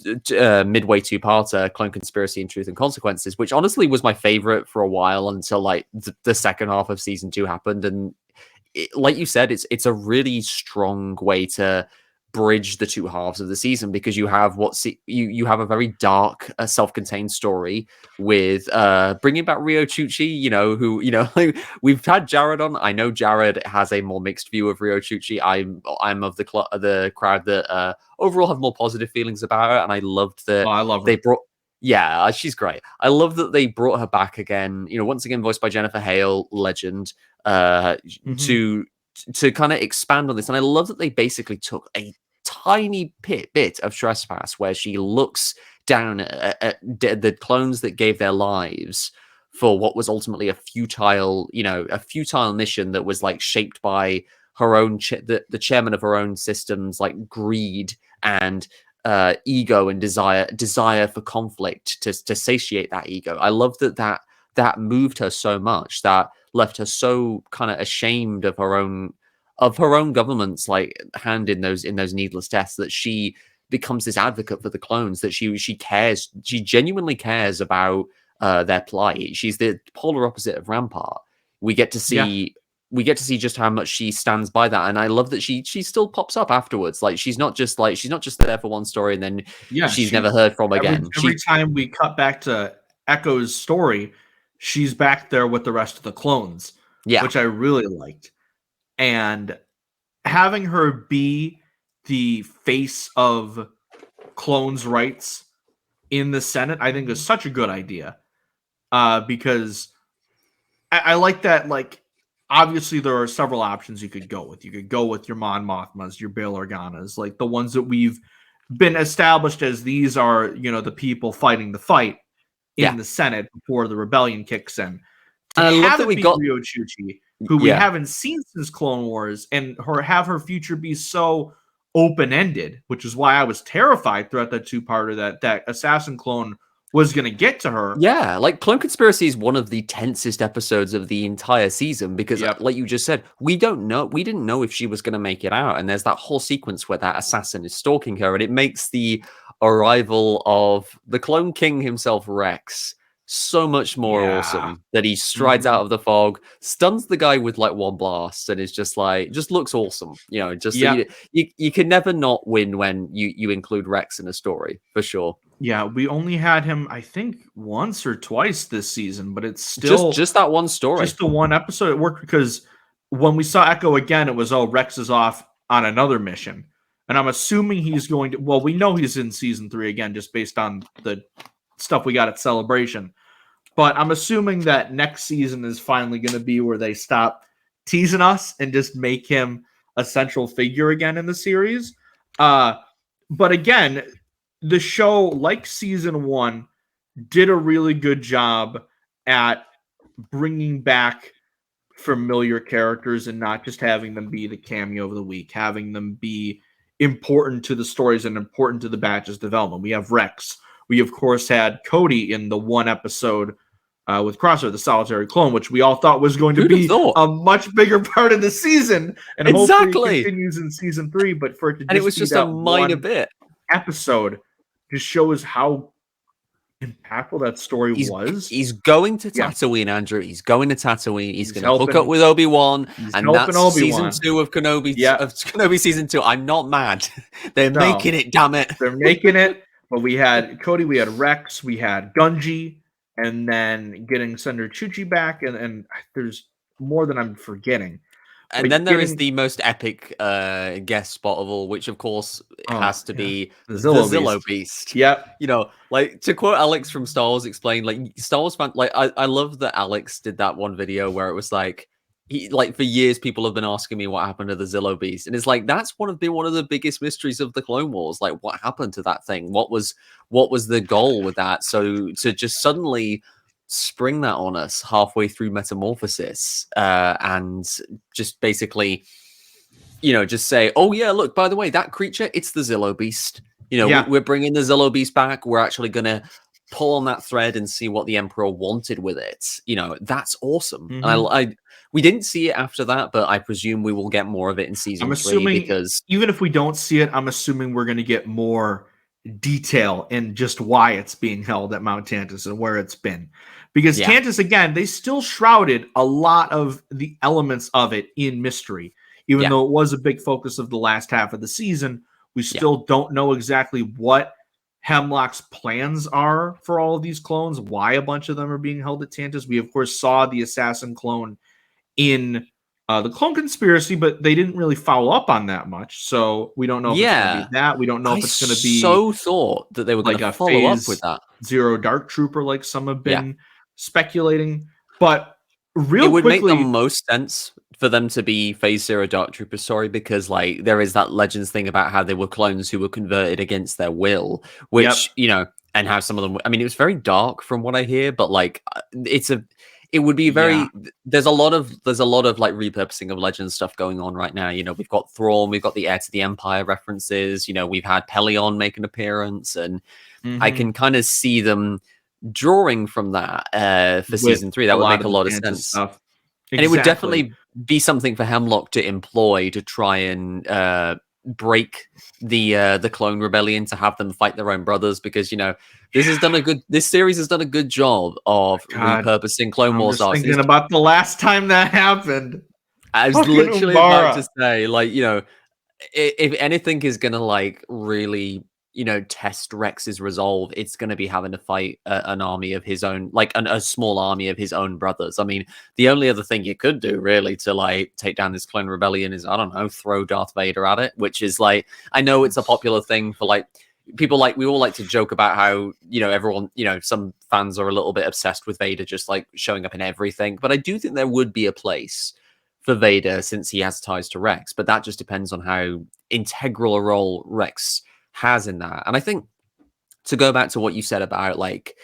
midway two-parter Clone Conspiracy and Truth and Consequences, which honestly was my favorite for a while until like the second half of season 2 happened. And like you said, it's a really strong way to bridge the two halves of the season, because you have you have a very dark self-contained story with bringing back Rio Chuchi, who like, we've had Jared on. I know Jared has a more mixed view of Rio Chuchi. I'm of the crowd that overall have more positive feelings about her, and I loved that I love her. they brought she's great. I love that they brought her back again, once again voiced by Jennifer Hale, legend, to kind of expand on this. And I love that they basically took a tiny bit of Trespass, where she looks down at the clones that gave their lives for what was ultimately a futile mission that was like shaped by her own the chairman of her own systems, like greed and ego and desire for conflict to satiate that ego. I love that moved her so much, that left her so kind of ashamed of her own government's like hand in those needless deaths, that she becomes this advocate for the clones, that she genuinely cares about their plight. She's the polar opposite of Rampart. We get to see just how much she stands by that, and I love that she still pops up afterwards. Like she's not just there for one story and then she's never heard from again. Every time we cut back to Echo's story, she's back there with the rest of the clones, which I really liked. And having her be the face of clones' rights in the Senate, I think is such a good idea. Because I like that. Like, obviously, there are several options you could go with. You could go with your Mon Mothmas, your Bail Organas, like the ones that we've been established as these are, the people fighting the fight in the Senate before the rebellion kicks in. And I love that we got Rio Chuchi, who we haven't seen since Clone Wars, and have her future be so open-ended, which is why I was terrified throughout that two-parter that assassin clone was going to get to her. Yeah, like Clone Conspiracy is one of the tensest episodes of the entire season, because like you just said, we didn't know if she was going to make it out, and there's that whole sequence where that assassin is stalking her, and it makes the arrival of the Clone King himself, Rex, so much more awesome, that he strides out of the fog, stuns the guy with like one blast, and is just looks awesome. You can never not win when you include Rex in a story, for sure. Yeah, we only had him, I think, once or twice this season, but it's still just that one story, just the one episode. It worked because when we saw Echo again, it was Rex is off on another mission, and I'm assuming he's going to. Well, we know he's in season 3 again, just based on the stuff we got at Celebration. But I'm assuming that next season is finally going to be where they stop teasing us and just make him a central figure again in the series. But again, the show, like season 1, did a really good job at bringing back familiar characters and not just having them be the cameo of the week, having them be important to the stories and important to the batch's development. We have Rex. We, of course, had Cody in the one episode with Crosshair, the solitary clone, which we all thought was going to Who'd have be thought? a much bigger part of the season. And hopefully it continues in season 3. But for it to And it was be just that a minor one bit. episode just shows how impactful that story was. He's going to Yeah. Tatooine, Andrew. He's going to Tatooine. He's going to hook helping- up with Obi-Wan, he's and helping that's Obi-Wan. season 2 of Kenobi. Yeah. Of Kenobi season 2. I'm not mad. They're No. making it. Damn it. They're making it. But we had Cody, we had Rex, we had Gunji, and then getting Senator Chuchi back, and there's more than I'm forgetting. And But then there is getting- the most epic guest spot of all, which of course has to be The the Zillo Zillo Beast. Beast. Yep. You know, like to quote Alex from Star Wars Explained, like Star Wars fan, like I love that Alex did that one video where it was like he like for years people have been asking me what happened to the Zillo Beast, and it's like that's one of the biggest mysteries of the Clone Wars. Like, what happened to that thing? What was the goal with that? So to just suddenly spring that on us halfway through Metamorphosis, and just basically, you know, just say, oh yeah, look, by the way, that creature, it's the Zillo Beast. You know, Yeah. we're bringing the Zillo Beast back. We're actually gonna pull on that thread and see what the Emperor wanted with it. You know, that's awesome. And I we didn't see it after that, but I presume we will get more of it in season I'm 3 assuming because even if we don't see it, I'm assuming we're going to get more detail in just why it's being held at Mount Tantus and where it's been. Because Yeah. Tantus, again, they still shrouded a lot of the elements of it in mystery. Even Yeah. though it was a big focus of the last half of the season, we still don't know exactly what Hemlock's plans are for all of these clones, why a bunch of them are being held at Tantus. We, of course, saw the assassin clone in the Clone Conspiracy, but they didn't really follow up on that much. So we don't know if it's going to be that. We don't know if it's going to be so thought that they were like going a to follow up phase with that. Zero Dark Trooper, like some have Yeah. been speculating. But real It would quickly, make the most sense for them to be Phase Zero Dark Trooper story because, like, there is that Legends thing about how they were clones who were converted against their will, which Yep. you know, and how some of them. I mean, it was very dark from what I hear, but like, it would be very. Yeah. There's a lot of like repurposing of Legends stuff going on right now. You know, we've got Thrawn, we've got the Heir to the Empire references. You know, we've had Pelion make an appearance, and I Mhm. can kind of see them drawing from that for With season 3. That would make a the lot of Tantus sense. stuff. And it would Exactly. definitely be something for Hemlock to employ to try and break the clone rebellion, to have them fight their own brothers, because you know this series has done a good job of God, repurposing Clone I'm Wars just arcs. thinking about the last time that happened. I was fucking literally about Umbara. to say, like, you know, if anything is gonna like really, you know, test Rex's resolve, it's going to be having to fight an army of his own, like a small army of his own brothers. I mean, the only other thing you could do really to like take down this clone rebellion is, I don't know, throw Darth Vader at it, which is like, I know it's a popular thing for like people, like we all like to joke about how, you know, everyone, you know, some fans are a little bit obsessed with Vader just like showing up in everything. But I do think there would be a place for Vader since he has ties to Rex, but that just depends on how integral a role Rex has in that. And I think, to go back to what you said about like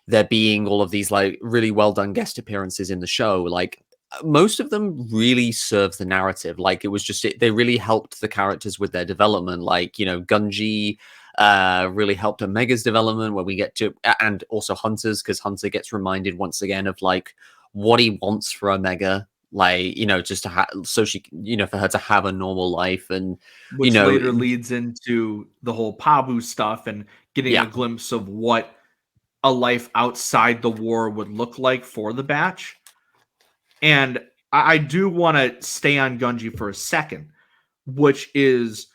there being all of these like really well done guest appearances in the show, like most of them really serve the narrative. Like it was just they really helped the characters with their development. Like, you know, Gunji really helped Omega's development, where we get to, and also Hunter's, because Hunter gets reminded once again of like what he wants for Omega, like, you know, just to have, so she, you know, for her to have a normal life. And Which you know, later leads into the whole Pabu stuff and getting a glimpse of what a life outside the war would look like for the Batch. And I do want to stay on Gunji for a second, which is,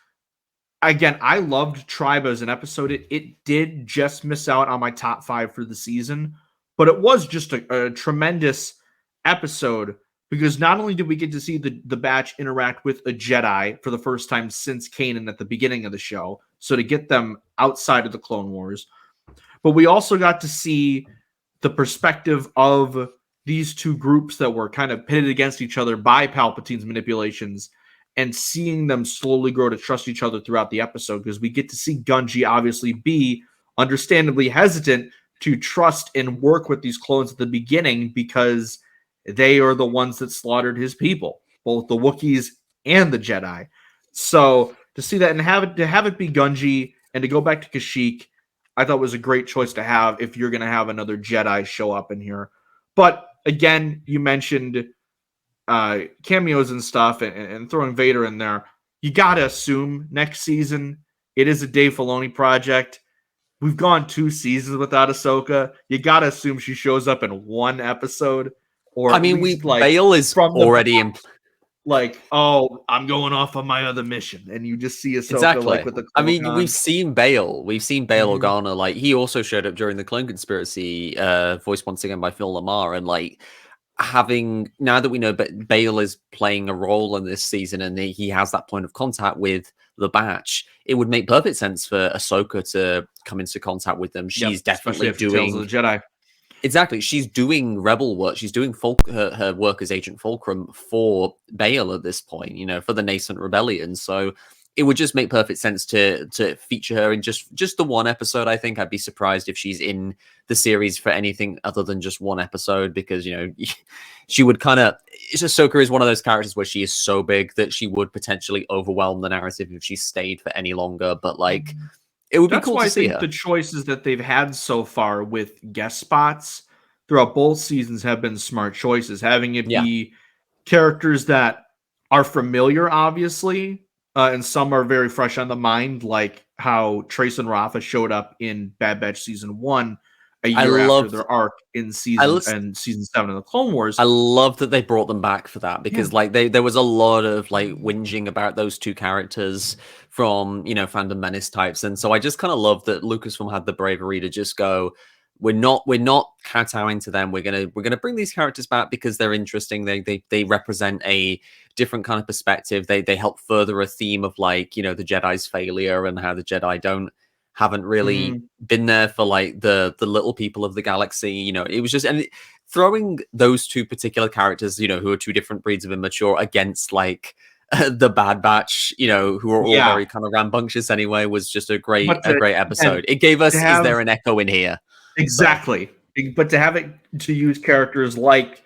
again, I loved Tribe as an episode. It did just miss out on my top 5 for the season, but it was just a tremendous episode, because not only did we get to see the Batch interact with a Jedi for the first time since Kanan at the beginning of the show, so to get them outside of the Clone Wars, but we also got to see the perspective of these two groups that were kind of pitted against each other by Palpatine's manipulations, and seeing them slowly grow to trust each other throughout the episode, because we get to see Gunji obviously be understandably hesitant to trust and work with these clones at the beginning, because they are the ones that slaughtered his people, both the Wookiees and the Jedi. So to see that and have it be Gunji and to go back to Kashyyyk, I thought was a great choice to have if you're going to have another Jedi show up in here. But again, you mentioned cameos and stuff and throwing Vader in there. You got to assume next season it is a Dave Filoni project. We've gone 2 seasons without Ahsoka. You got to assume she shows up in one episode. Or I mean, Bail is already in. Like, oh, I'm going off on my other mission, and you just see Ahsoka Exactly. like with the. I mean, we've seen Bail Mhm. Organa. Like, he also showed up during the Clone Conspiracy, voiced once again by Phil Lamar, and like having now that we know Bail is playing a role in this season, and he has that point of contact with the Batch, it would make perfect sense for Ahsoka to come into contact with them. She's definitely Especially after Tales doing of the Jedi. Exactly. She's doing rebel work. She's doing her work as Agent Fulcrum for Bail at this point, you know, for the nascent rebellion. So it would just make perfect sense to feature her in just the one episode. I think I'd be surprised if she's in the series for anything other than just one episode, because, you know, she would kind of. Ahsoka is one of those characters where she is so big that she would potentially overwhelm the narrative if she stayed for any longer. But like. It would be cool to see her. The choices that they've had so far with guest spots throughout both seasons have been smart choices. Having it be characters that are familiar, obviously, and some are very fresh on the mind, like how Trace and Rafa showed up in Bad Batch Season 1 a year after their arc in Season 7 of the Clone Wars. I love that they brought them back for that, because like there was a lot of like whinging about those two characters from, you know, Fandom Menace types, and so I just kind of love that Lucasfilm had the bravery to just go, we're not kowtowing to them. We're gonna bring these characters back because they're interesting. They represent a different kind of perspective. They help further a theme of, like, you know, the Jedi's failure and how the Jedi haven't really been there for like the little people of the galaxy. You know, it was just, and throwing those two particular characters, you know, who are two different breeds of immature, against like the Bad Batch, you know, who are all very kind of rambunctious anyway, was just a great episode. It gave us, is there an echo in here? Exactly. So. But to have it, to use characters like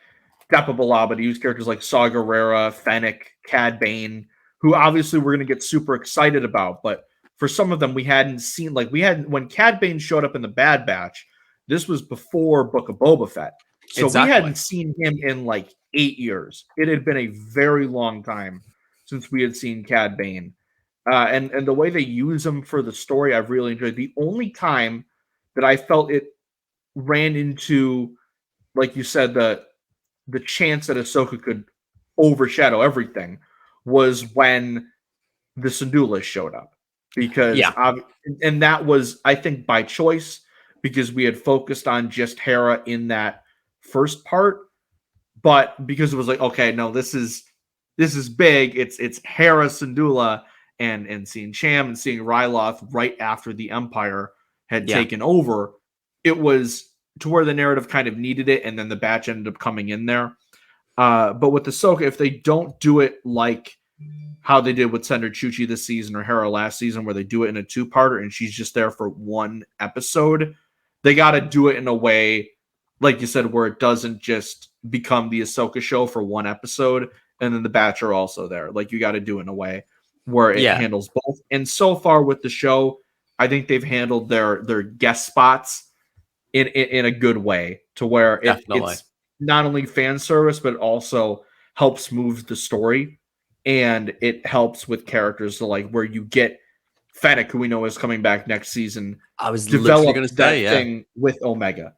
Depa Billaba, to use characters like Saw Gerrera, Fennec, Cad Bane, who obviously we're going to get super excited about, but for some of them we hadn't seen. Like, when Cad Bane showed up in the Bad Batch, this was before Book of Boba Fett. So we hadn't seen him in like 8 years. It had been a very long time since we had seen Cad Bane. And the way they use him for the story, I've really enjoyed. The only time that I felt it ran into, like you said, the chance that Ahsoka could overshadow everything was when the Syndulas showed up. Because and that was, I think, by choice, because we had focused on just Hera in that first part, but because it was like, okay, no, this is big. It's Hera, Syndulla, and seeing Cham and seeing Ryloth right after the Empire had taken over. It was to where the narrative kind of needed it, and then the Batch ended up coming in there. But with Ahsoka, if they don't do it like how they did with Senator Chuchi this season or Hera last season, where they do it in a 2-parter and she's just there for one episode, they got to do it in a way, like you said, where it doesn't just become the Ahsoka show for one episode and then the Batch are also there. Like, you got to do it in a way where it handles both. And so far with the show, I think they've handled their guest spots in a good way, to where it's not only fan service, but also helps move the story. And it helps with characters, to like where you get Fennec, who we know is coming back next season. I was literally going to say thing with Omega.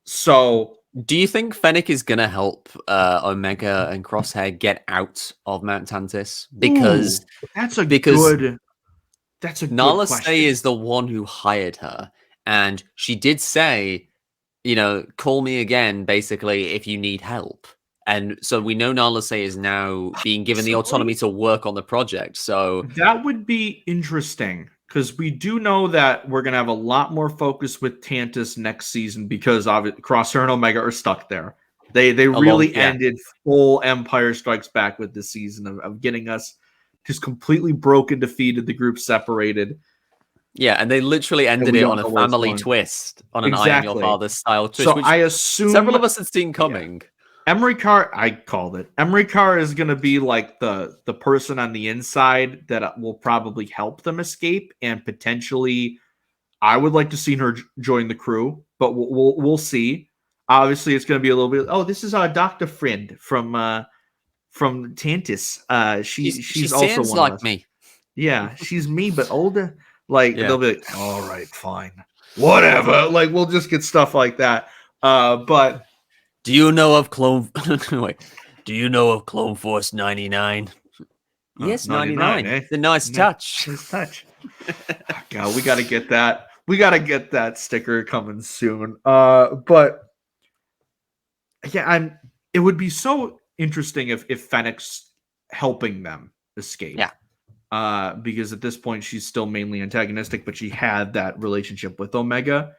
So, do you think Fennec is going to help Omega and Crosshair get out of Mount Tantis? Because that's a good Nala question. Se is the one who hired her, and she did say, you know, call me again, basically, if you need help. And so we know Nala Se is now being given the autonomy to work on the project. So that would be interesting, because we do know that we're going to have a lot more focus with Tantis next season, because Crosshair and Omega are stuck there. They really ended full Empire Strikes Back with this season of getting us just completely broken, defeated, the group separated. Yeah, and they literally ended it on a family twist, on an I Am Your Father style twist. So I assume several of us had seen coming. Yeah. Emery Carr, I called it. Emery Carr is going to be like the person on the inside that will probably help them escape, and potentially, I would like to see her join the crew, but we'll see. Obviously, it's going to be a little bit. Oh, this is our Dr. Friend from Tantis. She's also sounds one like of us. me. Yeah, she's me, but older. Like Yeah. they'll be like, all right, fine, whatever. Like we'll just get stuff like that. But Do you know of Clone? Wait, do you know of Clone Force 99? Yes, 99. eh? It's a nice touch. Nice touch. God, we got to get that. We got to get that sticker coming soon. But yeah, it would be so interesting if Fennec's helping them escape. Yeah. Because at this point she's still mainly antagonistic, but she had that relationship with Omega.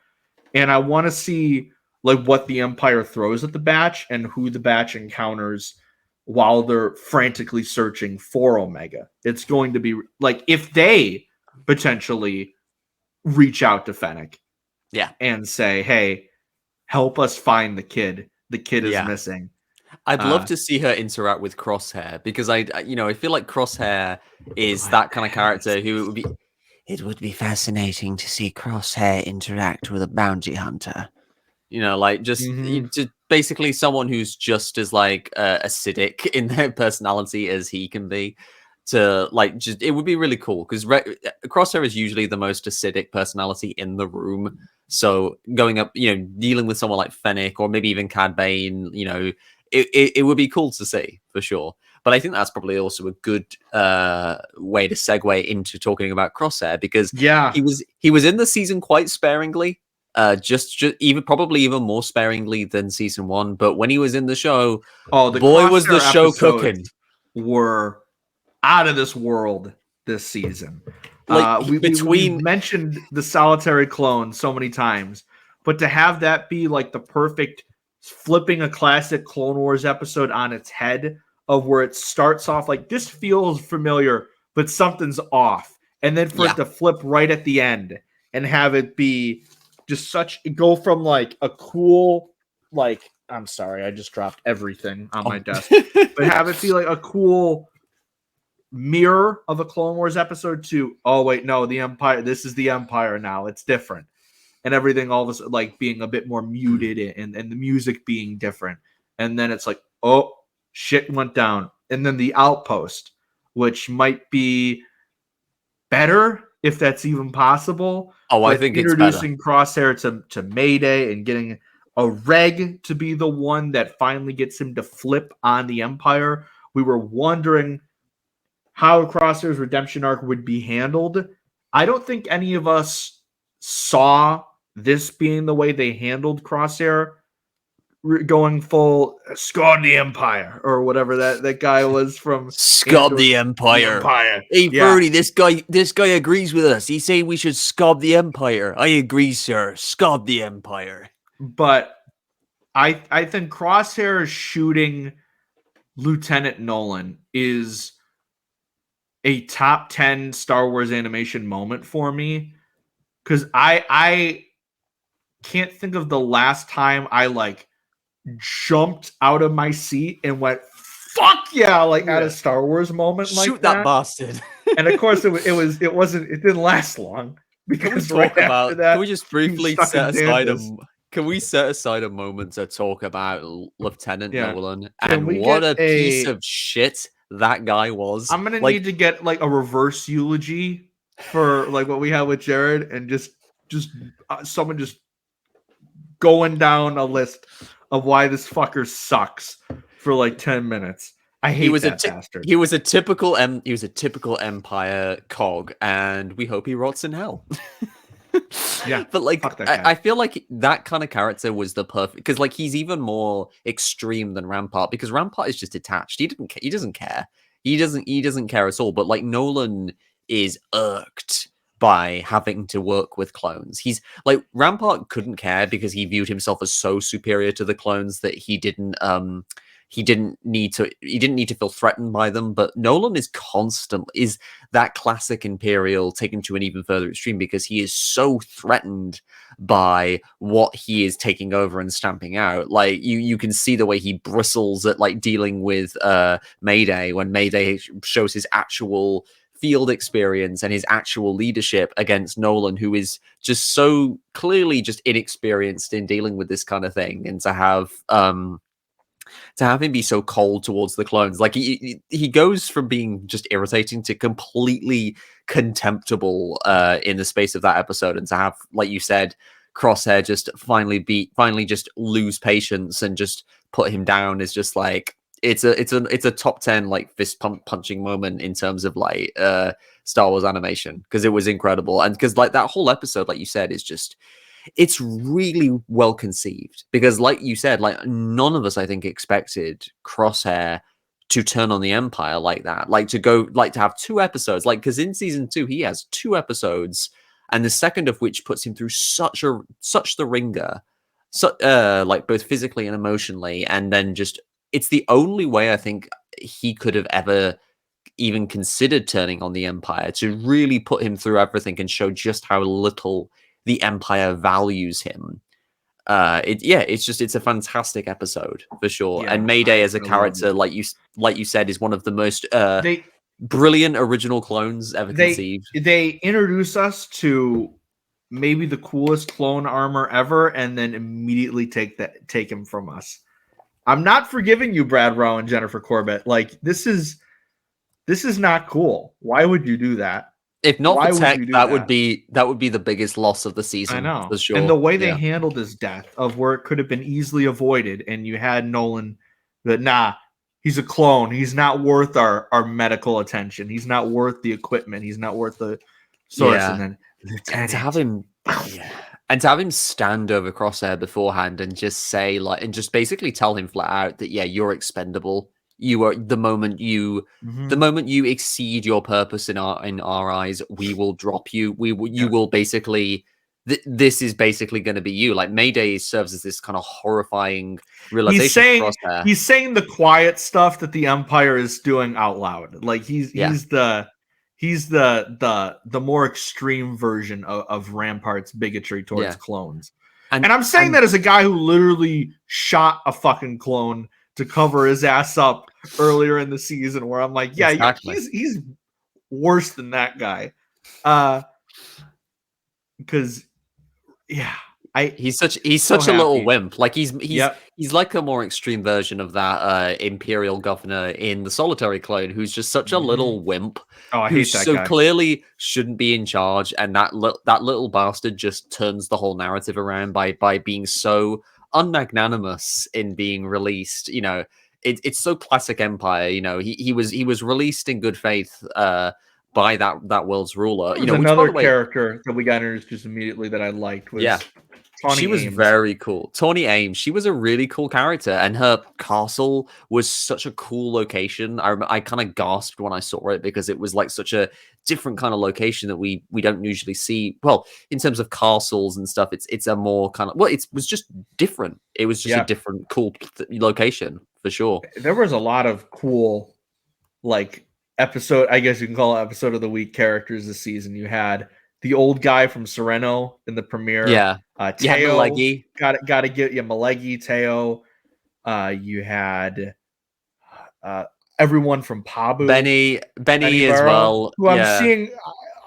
And I want to see like what the Empire throws at the Batch and who the Batch encounters while they're frantically searching for Omega. It's going to be like if they potentially reach out to Fennec, and say, "Hey, help us find the kid. The kid is missing." I'd love to see her interact with Crosshair because I feel like Crosshair is that kind of character who would be. It would be fascinating to see Crosshair interact with a bounty hunter. Like just basically someone who's just as like acidic in their personality as he can be. To like, just it would be really cool because Crosshair is usually the most acidic personality in the room. So going up, dealing with someone like Fennec or maybe even Cad Bane, it would be cool to see for sure. But I think that's probably also a good way to segue into talking about Crosshair because he was in the season quite sparingly, just even probably even more sparingly than season 1. But when he was in the show, the boy was the Crosshair show cooking. Were out of this world this season. Like we mentioned the solitary clone so many times, but to have that be like the perfect flipping a classic Clone Wars episode on its head of where it starts off like this feels familiar, but something's off. And then for it to flip right at the end and have it be just go from like a cool, like, I'm sorry, I just dropped everything on my desk, but have it be like a cool mirror of a Clone Wars episode to, oh wait, no, the Empire, this is the Empire now, it's different. And everything all of a sudden like being a bit more muted and the music being different. And then it's like, oh, shit went down. And then the Outpost, which might be better if that's even possible. Oh, I think introducing Crosshair to Mayday and getting a Reg to be the one that finally gets him to flip on the Empire. We were wondering how Crosshair's redemption arc would be handled. I don't think any of us saw this being the way they handled Crosshair, going full Scud the Empire or whatever that guy was from Scud the Empire. Hey, Birdie, this guy agrees with us. He say we should scud the Empire. I agree, sir. Scud the Empire. But I think Crosshair shooting Lieutenant Nolan is a top 10 Star Wars animation moment for me, because I can't think of the last time I like jumped out of my seat and went fuck yeah, like at a Star Wars moment. Shoot like that bastard. And of course it didn't last long, because can we just briefly set aside can we set aside a moment to talk about Lieutenant Nolan and what a piece of shit that guy was? I'm gonna need to get like a reverse eulogy for like what we have with Jared, and just someone just going down a list of why this fucker sucks for like 10 minutes. I hate that bastard. He was a typical Empire cog, and we hope he rots in hell. Yeah, but like I feel like that kind of character was the perfect, because like he's even more extreme than Rampart, because Rampart is just attached. He doesn't care. He doesn't care at all. But like Nolan is irked by having to work with clones. He's like, Rampart couldn't care because he viewed himself as so superior to the clones that he didn't he didn't need to feel threatened by them. But Nolan is that classic Imperial taken to an even further extreme, because he is so threatened by what he is taking over and stamping out. Like you can see the way he bristles at like dealing with Mayday, when Mayday shows his actual field experience and his actual leadership against Nolan, who is just so clearly just inexperienced in dealing with this kind of thing. And to have him be so cold towards the clones, like he goes from being just irritating to completely contemptible in the space of that episode. And to have, like you said, Crosshair just finally just lose patience and just put him down is just like, it's a top 10 like fist punching moment in terms of like Star Wars animation, because it was incredible. And because like that whole episode, like you said, is just, it's really well conceived, because like you said, like none of us I think expected Crosshair to turn on the Empire like that, like to have 2 episodes, like, because in season 2 he has 2 episodes, and the second of which puts him through such the ringer, so like both physically and emotionally. And then just, it's the only way I think he could have ever even considered turning on the Empire, to really put him through everything and show just how little the Empire values him. It's a fantastic episode for sure. Yeah, and Mayday as a I love character, it. like you said, is one of the most They brilliant original clones ever conceived. they introduce us to maybe the coolest clone armor ever, and then immediately take him from us. I'm not forgiving you, Brad Rowe and Jennifer Corbett. Like, this is not cool. Why would you do that? If not Why for would Tech, you do that that? would be the biggest loss of the season. I know. For sure. And the way they Yeah. handled his death, of where it could have been easily avoided, and you had Nolan that, nah, he's a clone. He's not worth our medical attention. He's not worth the equipment. He's not worth the source. Yeah. And then And to have him, and to have him stand over Crosshair beforehand and just say, like, and just basically tell him flat out that, yeah, you're expendable. You are, the moment you exceed your purpose in our eyes, we will drop you. You will basically, this is basically going to be you. Like, Mayday serves as this kind of horrifying realization. He's saying the quiet stuff that the Empire is doing out loud. Like, he's the more extreme version of Rampart's bigotry towards clones. And I'm saying that as a guy who literally shot a fucking clone to cover his ass up earlier in the season, where I'm like, he's worse than that guy. Because he's such a little wimp. Like he's like a more extreme version of that Imperial governor in the Solitary Clone, who's just such a little wimp. Oh, I hate that guy. Clearly shouldn't be in charge, and that little bastard just turns the whole narrative around by being so unmagnanimous in being released. You know, it's so classic Empire. You know, he was released in good faith by that world's ruler. You know, another character that we got introduced just immediately that I liked was Tawny was Ames. Very cool. Tawny Ames, she was a really cool character, and her castle was such a cool location. I kind of gasped when I saw it, because it was like such a different kind of location that we don't usually see. Well, in terms of castles and stuff, it's a more kind of, well, it was just different. It was just a different cool location for sure. There was a lot of cool, like, episode, I guess you can call it episode of the week characters this season. You had the old guy from Sereno in the premiere. Teo, Malegi. Got to get you Malegi, Teo. You had everyone from Pabu. Benny as Barrow, well. Who I'm seeing.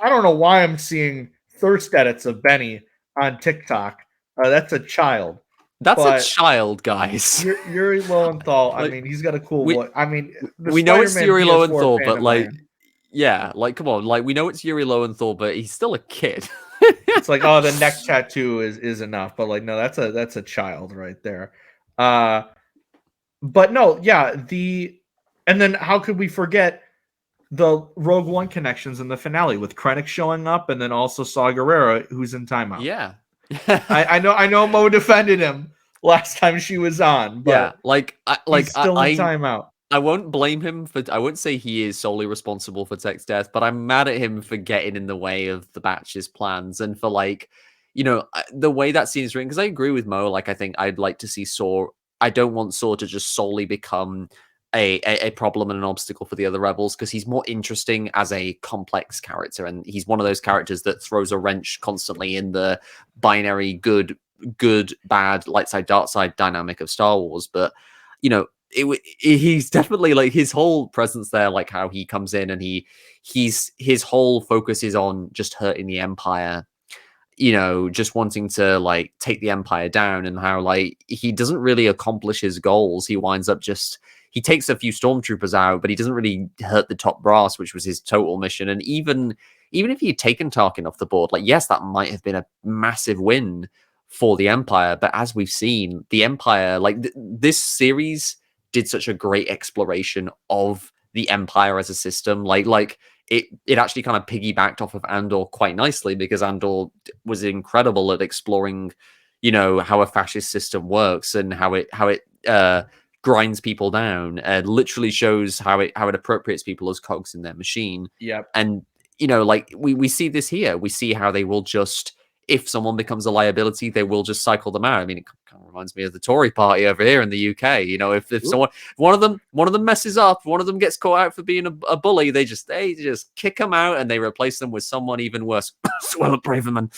I don't know why I'm seeing thirst edits of Benny on TikTok. That's a child. That's a child, guys. Yuri Lowenthal. I mean, he's got a cool voice. I mean, we know it's Yuri Lowenthal, but like, like, come on, like, we know it's Yuri Lowenthal, but he's still a kid. It's like, oh, the neck tattoo is enough, but like, no, that's a child right there. But no, and then how could we forget the Rogue One connections in the finale with Krennic showing up, and then also Saw Gerrera, who's in timeout. Yeah. I know Mo defended him last time she was on, but he's still in timeout. I won't blame him I won't say he is solely responsible for Tech's death, but I'm mad at him for getting in the way of the batch's plans, and for, like, you know, the way that scene is written, because I agree with Mo. Like, I think I'd like to see Saw. I don't want Saw to just solely become a problem and an obstacle for the other rebels, because he's more interesting as a complex character, and he's one of those characters that throws a wrench constantly in the binary good, bad, light side, dark side dynamic of Star Wars. But he's definitely like his whole presence there, like how he comes in and his whole focus is on just hurting the Empire, just wanting to like take the Empire down, and how like he doesn't really accomplish his goals. He winds up he takes a few stormtroopers out, but he doesn't really hurt the top brass, which was his total mission. And even if he had taken Tarkin off the board, like, yes, that might have been a massive win for the Empire. But as we've seen, the Empire, like this series did such a great exploration of the Empire as a system. Like it actually kind of piggybacked off of Andor quite nicely, because Andor was incredible at exploring, how a fascist system works and how it grinds people down, and literally shows how it appropriates people as cogs in their machine. Yep. And like we see this here. We see how they will just, if someone becomes a liability, they will just cycle them out. I mean, it kind of reminds me of the Tory party over here in the UK. If one of them messes up, one of them gets caught out for being a bully, they just kick them out and they replace them with someone even worse. Swell Braverman.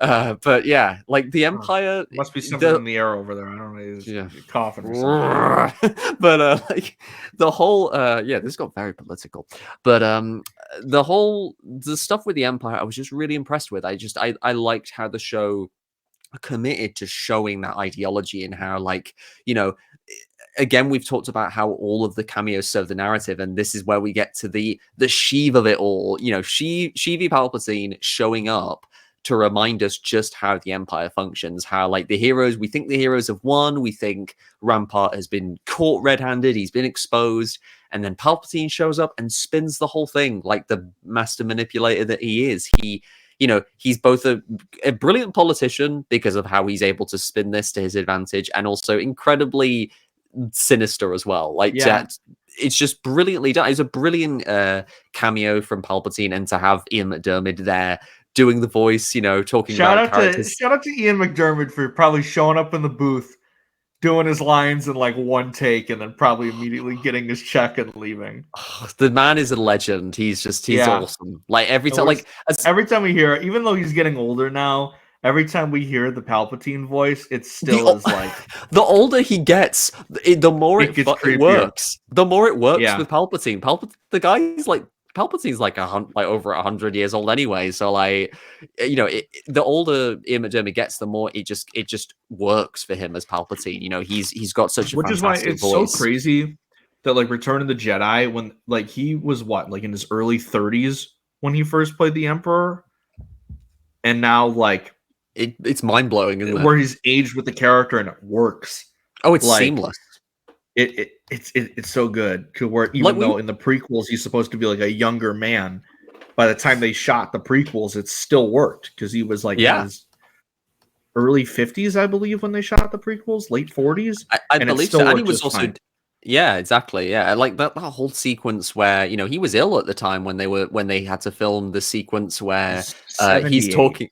But yeah, like the Empire must be something in the air over there. I don't know. He's coughing or something. But like the whole this got very political. But the stuff with the Empire, I was just really impressed with. I liked how the show committed to showing that ideology, and how, like, again, we've talked about how all of the cameos serve the narrative, and this is where we get to the sheav of it all. Sheevy Palpatine showing up to remind us just how the Empire functions, how, like, we think the heroes have won, we think Rampart has been caught red-handed, he's been exposed, and then Palpatine shows up and spins the whole thing like the master manipulator that he is. He's both a brilliant politician because of how he's able to spin this to his advantage, and also incredibly sinister as well. Like, it's just brilliantly done. It's a brilliant cameo from Palpatine, and to have Ian McDiarmid there doing the voice, talking about characters. Shout out to Ian McDiarmid for probably showing up in the booth, doing his lines in like one take, and then probably immediately getting his check and leaving. Oh, the man is a legend. He's awesome. Like every time we hear, even though he's getting older now, every time we hear the Palpatine voice, it still is like the older he gets, the more it works. The more it works with Palpatine. The guy's like. Palpatine's like over 100 years old anyway, so like, the older Ian McDiarmid gets, the more it just works for him as Palpatine. He's got such a fantastic voice. Which is why it's so crazy that, like, Return of the Jedi, when, like, he was in his early 30s when he first played the Emperor, and now, like, it's mind blowing, isn't it? Where he's aged with the character and it works. Oh, it's seamless. It's so good, to where even though in the prequels he's supposed to be like a younger man, by the time they shot the prequels, it still worked, because he was like in his early 50s, I believe, when they shot the prequels, late 40s. I believe so. And he was also fine. Yeah, exactly. Yeah, like that whole sequence where he was ill at the time when they had to film the sequence where he's talking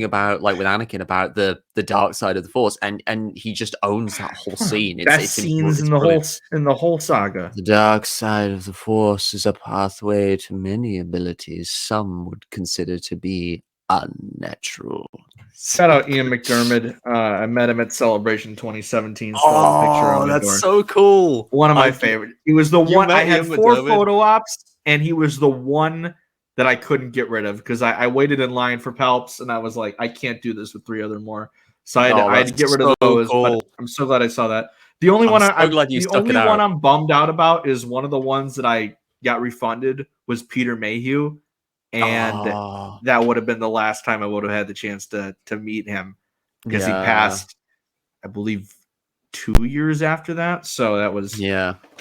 about, like, with Anakin, about the dark side of the Force, and he just owns that whole scene. It's scenes in the whole saga. The dark side of the Force is a pathway to many abilities some would consider to be unnatural. Shout out Ian McDiarmid. I met him at Celebration 2017. Oh, that's so cool. One of my favorite. He was the one. I had 4 photo ops, and he was the one that I couldn't get rid of, because I waited in line for Palps, and I was like, I can't do this with 3 other more. So I had to get rid of those. Cool. But I'm so glad I saw that. The only one I'm bummed out about is one of the ones that I got refunded was Peter Mayhew. And that would have been the last time I would have had the chance to meet him, because he passed, I believe, 2 years after that. So that was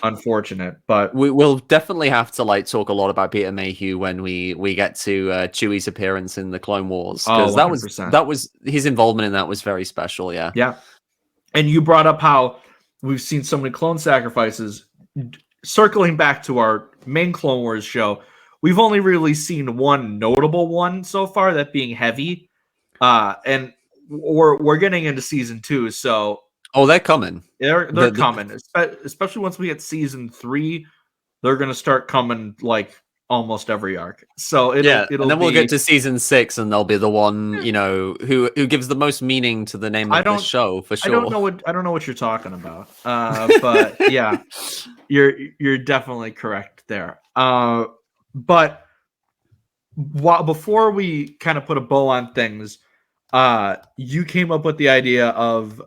unfortunate. But we will definitely have to, like, talk a lot about Peter Mayhew when we get to Chewie's appearance in the Clone Wars, because that was his involvement in that was very special. Yeah. And you brought up how we've seen so many clone sacrifices. Circling back to our main Clone Wars show, we've only really seen one notable one so far, that being Heavy. And we're getting into season 2, so Oh, they're coming. They're The- coming, especially once we get season 3. They're gonna start coming like almost every arc. So it'll and then we'll be, get to season 6, and they'll be the one who gives the most meaning to the name I of the don't- show for sure. I don't know what you're talking about. But yeah, you're definitely correct there. But before we kind of put a bow on things, you came up with the idea of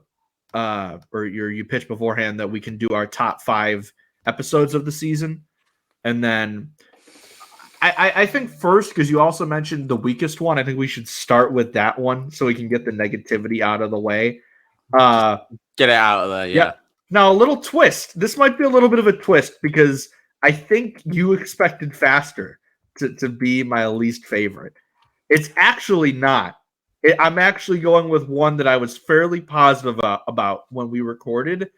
or you pitched beforehand that we can do our top 5 episodes of the season, and then I think first, because you also mentioned the weakest one, I think we should start with that one so we can get the negativity out of the way. Get it out of there, yeah. Now, a little twist. This might be a little bit of a twist because I think you expected Faster to be my least favorite. It's actually not. I'm actually going with one that I was fairly positive about when we recorded,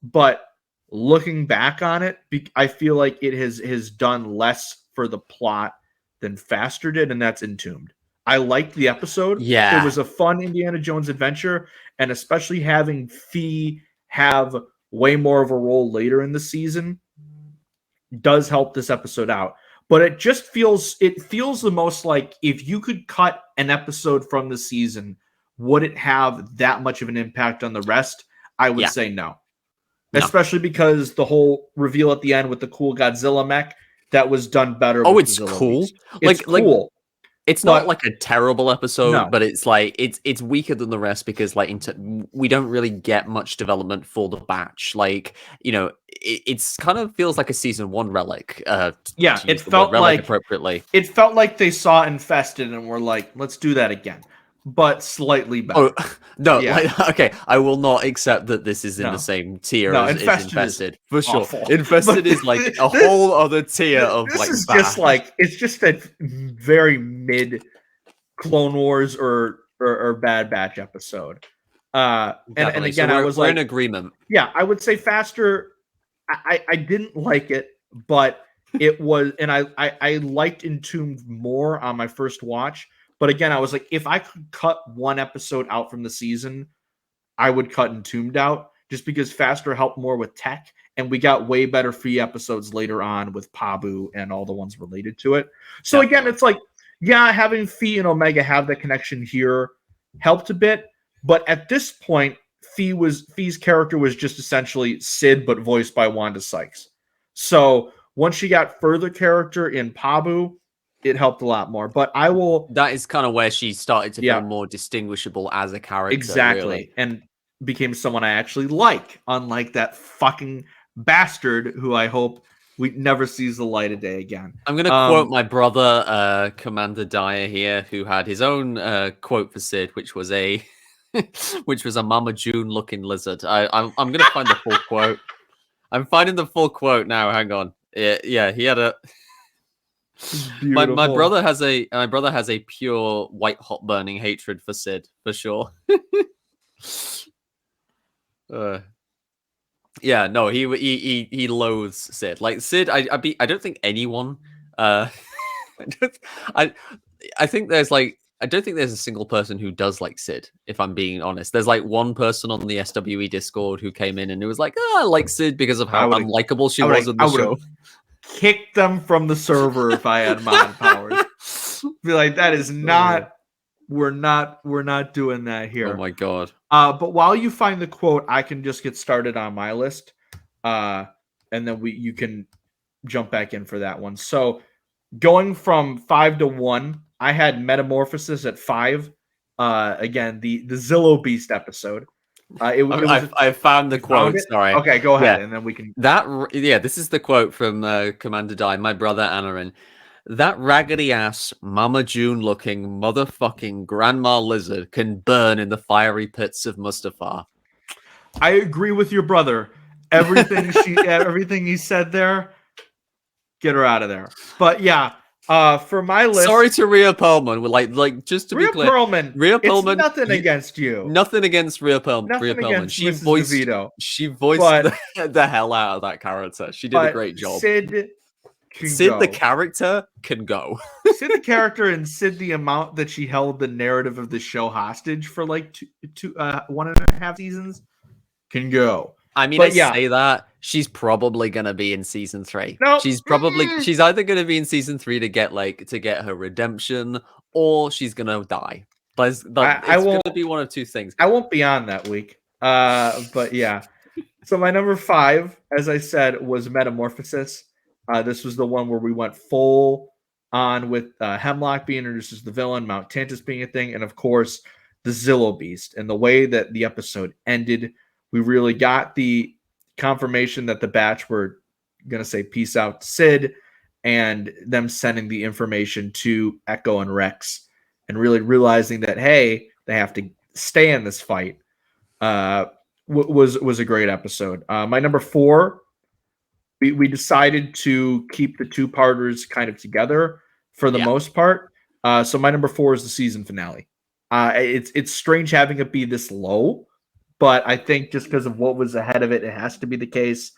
but looking back on it, I feel like it has done less for the plot than Faster did, and that's Entombed. I liked the episode. Yeah. It was a fun Indiana Jones adventure, and especially having Fee have way more of a role later in the season does help this episode out. But it feels the most like, if you could cut an episode from the season, would it have that much of an impact on the rest? I would say no. Especially because the whole reveal at the end with the cool Godzilla mech, that was done better. Oh, with it's the Zilla cool. Beast. It's cool. It's not like a terrible episode, No. but it's like it's weaker than the rest because we don't really get much development for the batch. Like, it's kind of feels like a season 1 relic. It felt like appropriately. It felt like they saw Infested and were like, let's do that again, but slightly better. Oh no! Yeah. Okay, I will not accept that this is in the same tier as Infested for sure. Awful. Infested is like a whole other tier of this like. Is bad. just like it's just a very mid Clone Wars or Bad Batch episode. And again, I was we're like in agreement. Yeah, I would say Faster. I didn't like it, but it was, and I liked Entombed more on my first watch. But again, I was like, if I could cut one episode out from the season, I would cut Entombed out, just because Faster helped more with tech, and we got way better free episodes later on with Pabu and all the ones related to it. So again, it's like, yeah, having Fee and Omega have that connection here helped a bit, but at this point, Fee's character was just essentially Sid, but voiced by Wanda Sykes. So once she got further character in Pabu, it helped a lot more. But that is kind of where she started to feel more distinguishable as a character. Exactly. Really. And became someone I actually like, unlike that fucking bastard who I hope we never sees the light of day again. I'm going to quote my brother, Commander Dyer here, who had his own quote for Sid, which was a Mama June looking lizard. I'm going to find the full quote. I'm finding the full quote now. Hang on. Yeah, he had a. My brother has a pure white hot burning hatred for Sid, for sure. Yeah, no, he loathes Sid. Like Sid, I don't think anyone. I think there's like, I don't think there's a single person who does like Sid, if I'm being honest. There's like one person on the SWE Discord who came in and it was like, I like Sid because of how unlikable she was in the show. Kick them from the server if I had mod powers. Be like, that is not. We're not doing that here. Oh my god. But while you find the quote, I can just get started on my list. And then you can jump back in for that one. So going from 5 to 1, I had Metamorphosis at 5. Again, the Zillow Beast episode. I found the quote. Sorry. Okay, go ahead, and then we can. This is the quote from Commander Dye, my brother Anarin. That raggedy ass, Mama June looking motherfucking Grandma Lizard can burn in the fiery pits of Mustafar. I agree with your brother. Everything he said there, get her out of there. But yeah. For my list, sorry to Rhea Perlman. Like just to be clear, Rhea Perlman, nothing against you. Nothing against Rhea Perlman. She voiced the hell out of that character. She did a great job. Sid the character can go. Sid the character and Sid the amount that she held the narrative of the show hostage for like 1.5 seasons can go. I mean, But I yeah. say that she's probably gonna be in season 3. No. She's either gonna be in season 3 to get her redemption, or she's gonna die. It's gonna be one of two things. I won't be on that week. But yeah. So my number 5, as I said, was Metamorphosis. This was the one where we went full on with Hemlock being introduced as the villain, Mount Tantus being a thing, and of course the Zillow Beast. And the way that the episode ended, we really got the confirmation that the Batch were going to say peace out to Sid, and them sending the information to Echo and Rex, and really realizing that, hey, they have to stay in this fight. Was a great episode. My number 4, we decided to keep the 2-parters kind of together for the most part. So my number 4 is the season finale. It's strange having it be this low, but I think just because of what was ahead of it, it has to be the case.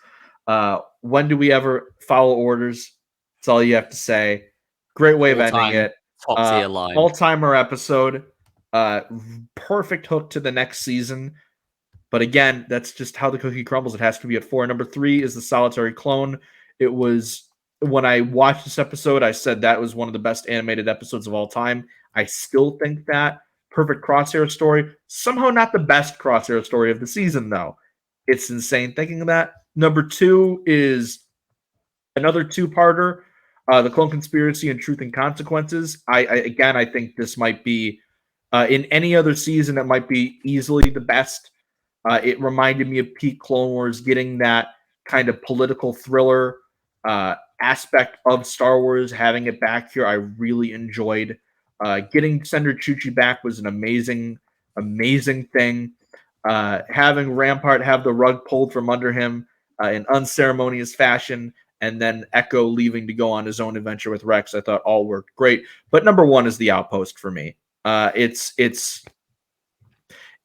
When do we ever follow orders? That's all you have to say. Great way of ending it. Top tier line. All-timer episode. Perfect hook to the next season. But again, that's just how the cookie crumbles. It has to be at 4. Number 3 is the Solitary Clone. It was, when I watched this episode, I said that was one of the best animated episodes of all time. I still think that. Perfect Crosshair story. Somehow not the best Crosshair story of the season, though. It's insane thinking of that. Number 2 is another 2-parter, The Clone Conspiracy and Truth and Consequences. I think this might be, in any other season, it might be easily the best. It reminded me of peak Clone Wars, getting that kind of political thriller aspect of Star Wars, having it back here. I really enjoyed. Getting Senator Chuchi back was an amazing, amazing thing. Having Rampart have the rug pulled from under him in unceremonious fashion, and then Echo leaving to go on his own adventure with Rex, I thought all worked great. But number 1 is The Outpost for me.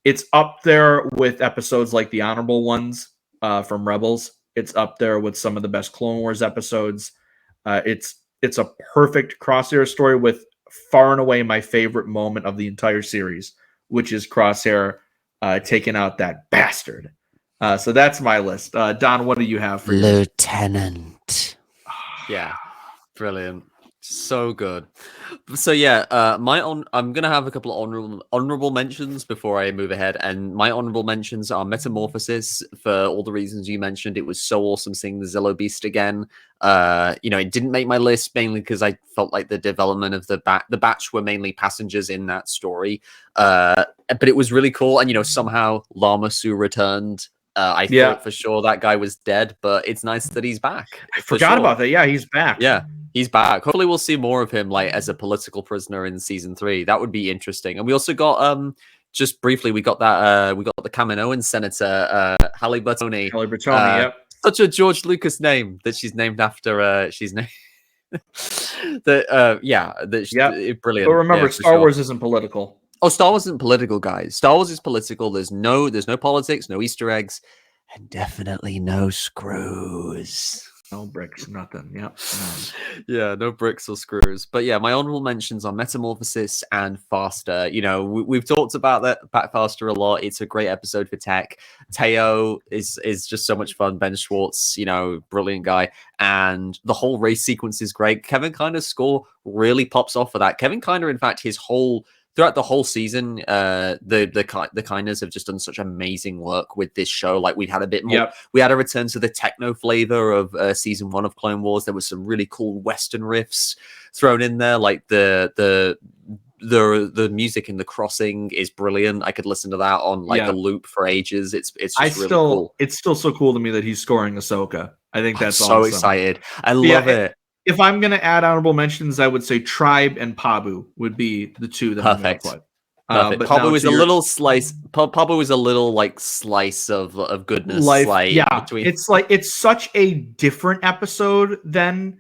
It's up there with episodes like the Honorable Ones from Rebels. It's up there with some of the best Clone Wars episodes. It's a perfect Crosshair story with far and away my favorite moment of the entire series, which is Crosshair taking out that bastard. So that's my list. Don, what do you have for Lieutenant? Yeah, brilliant. So good. So yeah, I'm gonna have a couple of honorable mentions before I move ahead, and my honorable mentions are Metamorphosis for all the reasons you mentioned. It was so awesome seeing the Zillow Beast again. It didn't make my list mainly because I felt like the development of the Batch were mainly passengers in that story. But it was really cool, and somehow Lama Su returned. I thought for sure that guy was dead, but it's nice that he's back. I forgot about that. Yeah, he's back. Yeah, he's back. Hopefully we'll see more of him as a political prisoner in season 3. That would be interesting. And we also got just briefly, we got the Kaminoan senator, Halle Bertoni. Yep. Such a George Lucas name that she's named after she's named brilliant. But remember, Star Wars isn't political. Oh, Star Wars isn't political, guys. Star Wars is political. There's no politics, no Easter eggs, and definitely no screws. No bricks, nothing. Yep. Yeah, no bricks or screws. But yeah, my honorable mentions are Metamorphosis and Faster. We've talked about that Pat Faster a lot. It's a great episode for Tech. Teo is just so much fun. Ben Schwartz, brilliant guy. And the whole race sequence is great. Kevin Kinder's score really pops off for that. Kevin Kinder, in fact, throughout the whole season, the Kinders have just done such amazing work with this show. Like, we had a bit more. Yep. We had a return to the techno flavor of season 1 of Clone Wars. There was some really cool Western riffs thrown in there, like the music in The Crossing is brilliant. I could listen to that on a loop for ages. It's just really cool. It's still so cool to me that he's scoring Ahsoka. I think that's so awesome. Excited. I love it. If I'm going to add honorable mentions, I would say Tribe and Pabu would be the 2 that Perfect. I'm going to put. Perfect. Pabu is a little slice. Pabu is a little slice of goodness. Between... it's such a different episode than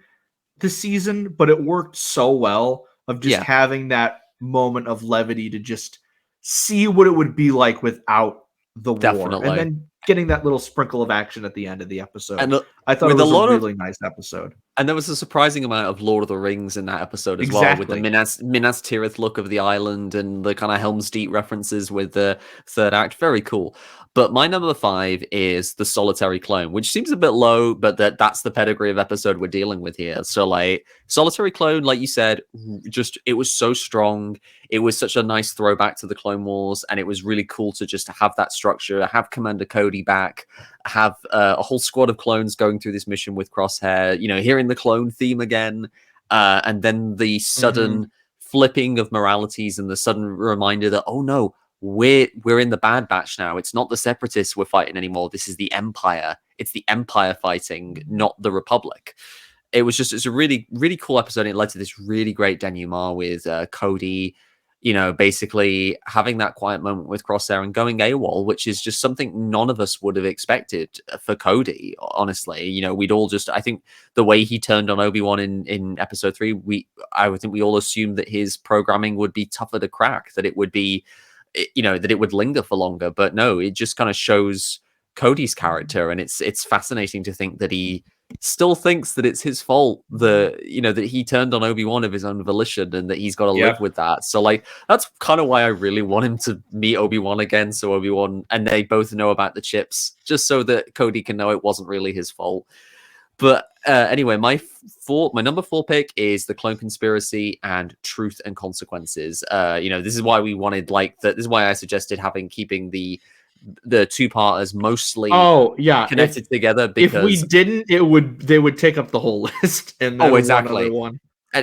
the season, but it worked so well of just having that moment of levity to just see what it would be like without the war, and then getting that little sprinkle of action at the end of the episode. And I thought With it a was lot a of really nice episode. And there was a surprising amount of Lord of the Rings in that episode as well, with the Minas Tirith look of the island and the kind of Helm's Deep references with the third act. Very cool. But my number 5 is The Solitary Clone, which seems a bit low, but that's the pedigree of episode we're dealing with here. So, like, Solitary Clone, like you said, just it was so strong. It was such a nice throwback to the Clone Wars, and it was really cool to just have that structure, have Commander Cody back, have a whole squad of clones going through this mission with Crosshair, you know, hearing the clone theme again, and then the sudden flipping of moralities and the sudden reminder that, oh no, we're in the Bad Batch now. It's not the Separatists we're fighting anymore. This is the Empire. It's the Empire fighting, not the Republic. It's a really, really cool episode. And it led to this really great denouement with Cody, you know, basically having that quiet moment with Crosshair and going AWOL, which is just something none of us would have expected for Cody, honestly. You know, we'd all just, I think the way he turned on Obi-Wan in episode 3, I would think we all assumed that his programming would be tougher to crack, that it would be, you know, that it would linger for longer. But no, it just kind of shows Cody's character, and it's fascinating to think that he still thinks that it's his fault, that, you know, that he turned on Obi-Wan of his own volition and that he's got to live with that. So, like, that's kind of why I really want him to meet Obi-Wan again, so Obi-Wan and they both know about the chips, just so that Cody can know it wasn't really his fault. But anyway, my number 4 pick is The Clone Conspiracy and Truth and Consequences. You know, this is why we wanted, like, this is why I suggested keeping the 2-parters mostly connected together, because if we didn't, they would take up the whole list. And exactly. One.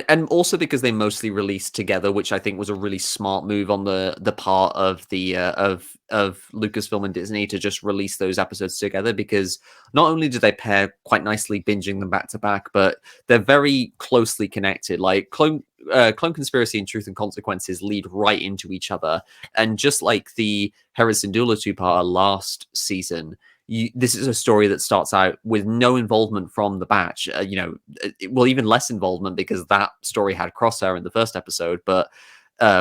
And also because they mostly released together, which I think was a really smart move on the part of the of Lucasfilm and Disney to just release those episodes together, because not only do they pair quite nicely binging them back to back, but they're very closely connected. Like Clone Conspiracy and Truth and Consequences lead right into each other, and just like the Hera Syndulla 2-parter last season, this is a story that starts out with no involvement from the Batch. You know, even less involvement, because that story had Crosshair in the first episode. But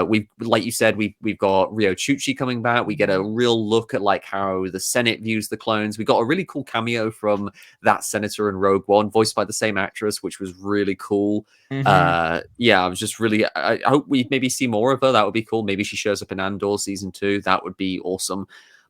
we've, like you said, we've got Rio Chuchi coming back. We get a real look at like how the Senate views the clones. We got a really cool cameo from that senator in Rogue One, voiced by the same actress, which was really cool. I was just really, I hope we maybe see more of her. That would be cool. Maybe she shows up in Andor season 2. That would be awesome.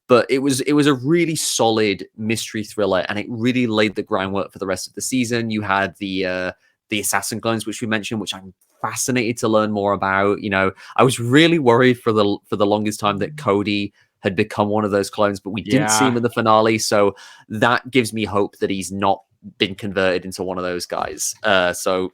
But it was a really solid mystery thriller, and it really laid the groundwork for the rest of the season. You had the assassin clones, which we mentioned, which I'm fascinated to learn more about. You know, I was really worried for the longest time that Cody had become one of those clones, but we didn't see him in the finale. So that gives me hope that he's not been converted into one of those guys. So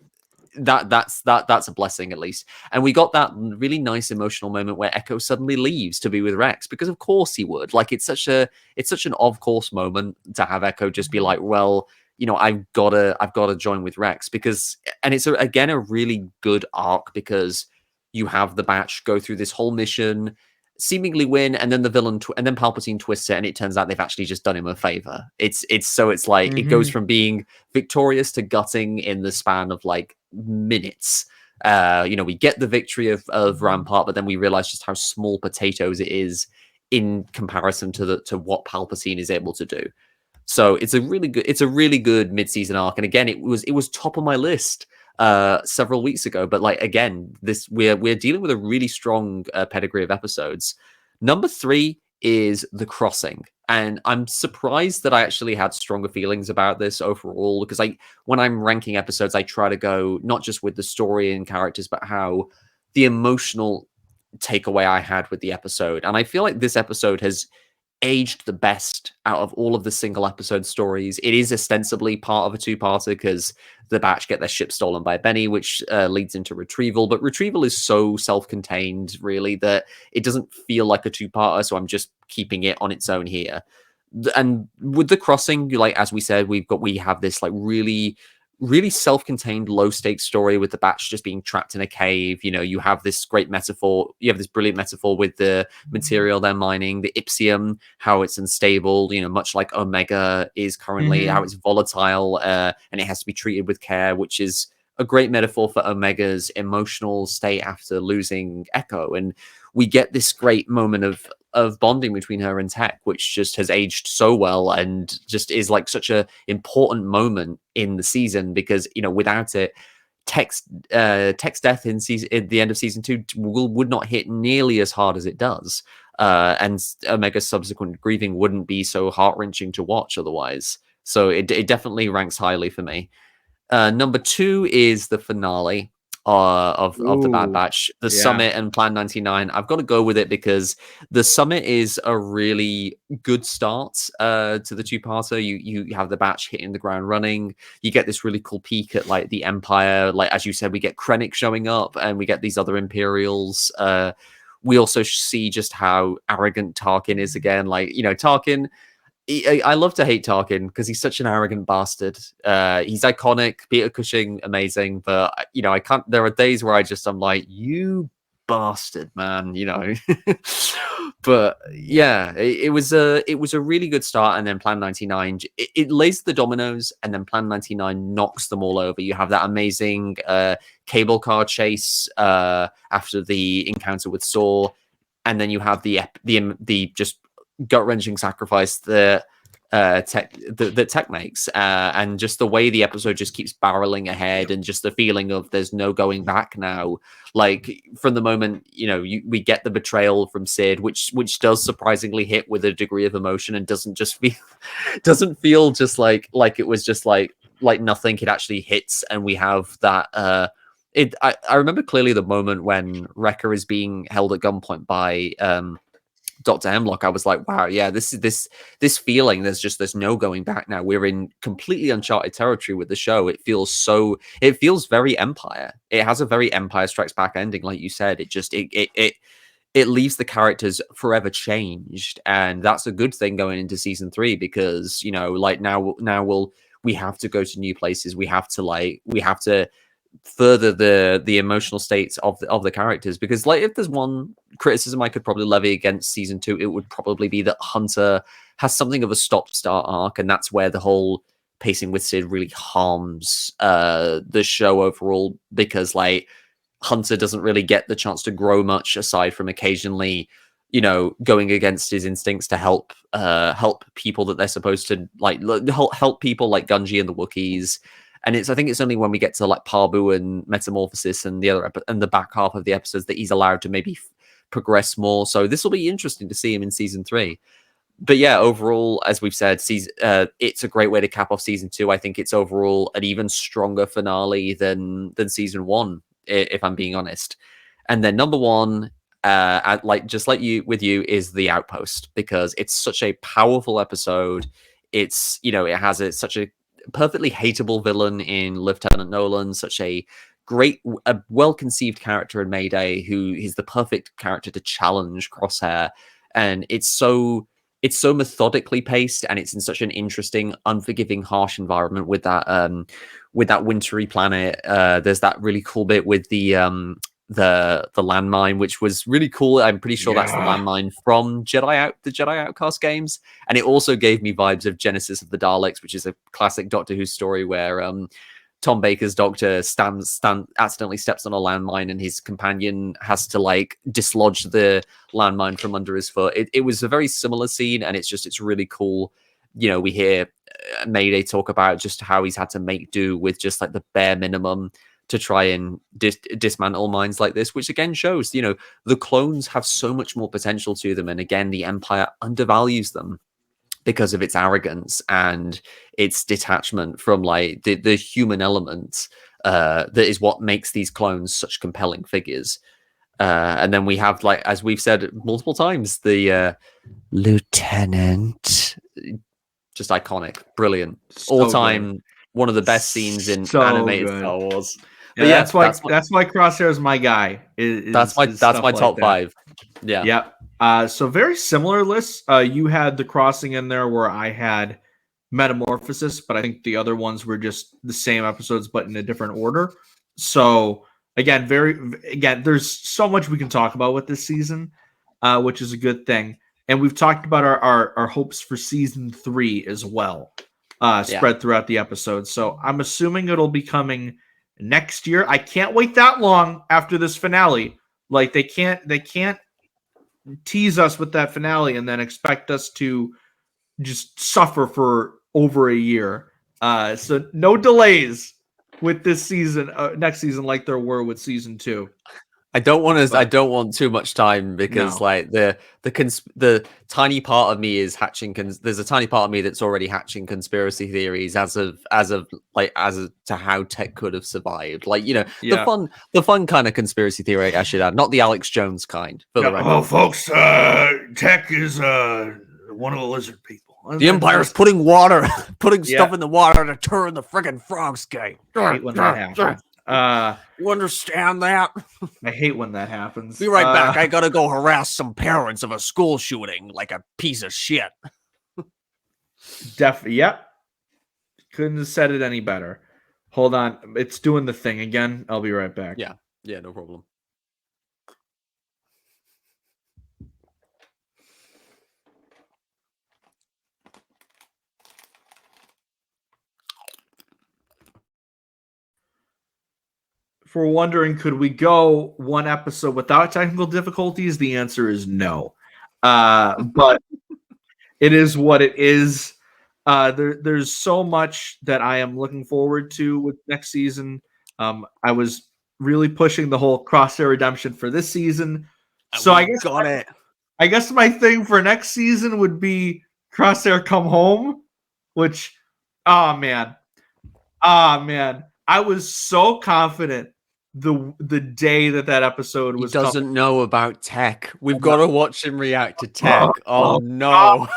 that's a blessing, at least. And we got that really nice emotional moment where Echo suddenly leaves to be with Rex, because of course he would. Like, it's such an of course moment to have Echo just be like, well, you know, I've got to join with Rex, because, and it's again a really good arc, because you have the Batch go through this whole mission, seemingly win, and then the villain and then Palpatine twists it, and it turns out they've actually just done him a favor. It's like it goes from being victorious to gutting in the span of like minutes. You know, we get the victory of Rampart, but then we realize just how small potatoes it is in comparison to what Palpatine is able to do. So it's a really good mid-season arc. And again, it was top of my list several weeks ago. But like, again, we're dealing with a really strong pedigree of episodes. Number 3 is The Crossing. And I'm surprised that I actually had stronger feelings about this overall, because when I'm ranking episodes, I try to go not just with the story and characters, but how the emotional takeaway I had with the episode. And I feel like this episode has aged the best out of all of the single episode stories. It is ostensibly part of a 2-parter, because the Batch get their ship stolen by Benny, which leads into Retrieval. But Retrieval is so self-contained, really, that it doesn't feel like a 2-parter. So I'm just keeping it on its own here. And with The Crossing, like as we said, we have this like really self-contained, low-stakes story with the Batch just being trapped in a cave. You know, you have this great metaphor. You have this brilliant metaphor with the material they're mining, the Ipsium, how it's unstable, you know, much like Omega is currently, how it's volatile, and it has to be treated with care, which is a great metaphor for Omega's emotional state after losing Echo. And we get this great moment of of bonding between her and Tech, which just has aged so well and just is like such a important moment in the season because without it, Tech's death in the end of season 2 would not hit nearly as hard as it does, and Omega's subsequent grieving wouldn't be so heart-wrenching to watch otherwise. So it definitely ranks highly for me. Number 2 is the finale of the Bad Batch, the Summit and Plan 99. I've got to go with it because the Summit is a really good start to the two-parter. You have the Batch hitting the ground running. You get this really cool peek at like the Empire. Like as you said, we get Krennic showing up, and we get these other Imperials. We also see just how arrogant Tarkin is again. Like Tarkin. I love to hate Tarkin because he's such an arrogant bastard. He's iconic. Peter Cushing, amazing. But I can't. There are days where I'm like, you bastard, man. But yeah, it was a really good start. And then Plan 99, it lays the dominoes, and then Plan 99 knocks them all over. You have that amazing cable car chase after the encounter with Saw, and then you have the just gut-wrenching sacrifice that Tech makes, and just the way the episode just keeps barreling ahead, and just the feeling of there's no going back now. Like from the moment we get the betrayal from Sid, which does surprisingly hit with a degree of emotion, and doesn't feel just like it was just like nothing. It actually hits, and we have that. I remember clearly the moment when Wrecker is being held at gunpoint by Dr. Hemlock. I was like, wow, yeah, this feeling, there's no going back now. We're in completely uncharted territory with the show. It feels very Empire. It has a very Empire Strikes Back ending, like you said. It leaves the characters forever changed, and that's a good thing going into season 3 because like now we have to go to new places. We have to further the emotional states of the characters, because like if there's one criticism I could probably levy against season 2, it would probably be that Hunter has something of a stop-start arc, and that's where the whole pacing with Sid really harms the show overall, because like Hunter doesn't really get the chance to grow much aside from occasionally going against his instincts to help people that they're supposed to like help people like Gunji and the Wookiees. And I think it's only when we get to like Parbu and Metamorphosis and the back half of the episodes that he's allowed to maybe progress more. So this will be interesting to see him in season 3. But yeah, overall, as we've said, it's a great way to cap off season 2. I think it's overall an even stronger finale than season 1, if I'm being honest. And then number 1, just like you is The Outpost, because it's such a powerful episode. It's it has such a perfectly hateable villain in Lieutenant Nolan, such a great, well-conceived character in Mayday, who is the perfect character to challenge Crosshair, and it's so methodically paced, and it's in such an interesting, unforgiving, harsh environment with that wintry planet. There's that really cool bit with the landmine, which was really cool. I'm pretty sure that's the landmine from the Jedi Outcast games, and it also gave me vibes of Genesis of the Daleks, which is a classic Doctor Who story where Tom Baker's Doctor accidentally steps on a landmine, and his companion has to like dislodge the landmine from under his foot. It was a very similar scene, and it's really cool. We hear Mayday talk about just how he's had to make do with just like the bare minimum to try and dismantle mines like this, which again shows, the clones have so much more potential to them. And again, the Empire undervalues them because of its arrogance and its detachment from like the human element that is what makes these clones such compelling figures. And then we have, like, as we've said multiple times, the Lieutenant, just iconic, brilliant, So all time, good. one of the best scenes in So animated good. Star Wars. Yeah, that's why Crosshair is my guy. That's my top 5. Yeah. Yep. So very similar lists. You had The Crossing in there, where I had Metamorphosis, but I think the other ones were just the same episodes but in a different order. So again, there's so much we can talk about with this season, which is a good thing. And we've talked about our hopes for season 3 as well, spread throughout the episode. So I'm assuming it'll be coming next year. I can't wait that long after this finale. Like they can't tease us with that finale and then expect us to just suffer for over a year. So no delays with this season, next season, like there were with season 2. I don't want too much time because No. like the tiny part of me is hatching. There's a tiny part of me that's already hatching conspiracy theories as of to how tech could have survived. Like, you know, Yeah. the fun kind of conspiracy theory, I should add, not the Alex Jones kind. For the record. Well, folks, tech is one of the lizard people. The Empire's putting stuff in the water to turn the friggin' frogs gay. I hate when that happens. You understand that? I hate when that happens. Be right back. I gotta go harass some parents of a school shooting like a piece of shit. Yep. Couldn't have said it any better. Hold on. It's doing the thing again. I'll be right back. Yeah, no problem. If we're wondering, could we go one episode without technical difficulties? The answer is no. But it is what it is. There's so much that I am looking forward to with next season. I was really pushing the whole Crosshair redemption for this season. So I guess my thing for next season would be Crosshair come home, which, oh man. I was so confident the day that episode was. He doesn't know about tech. We've got to watch him react to tech. Oh no.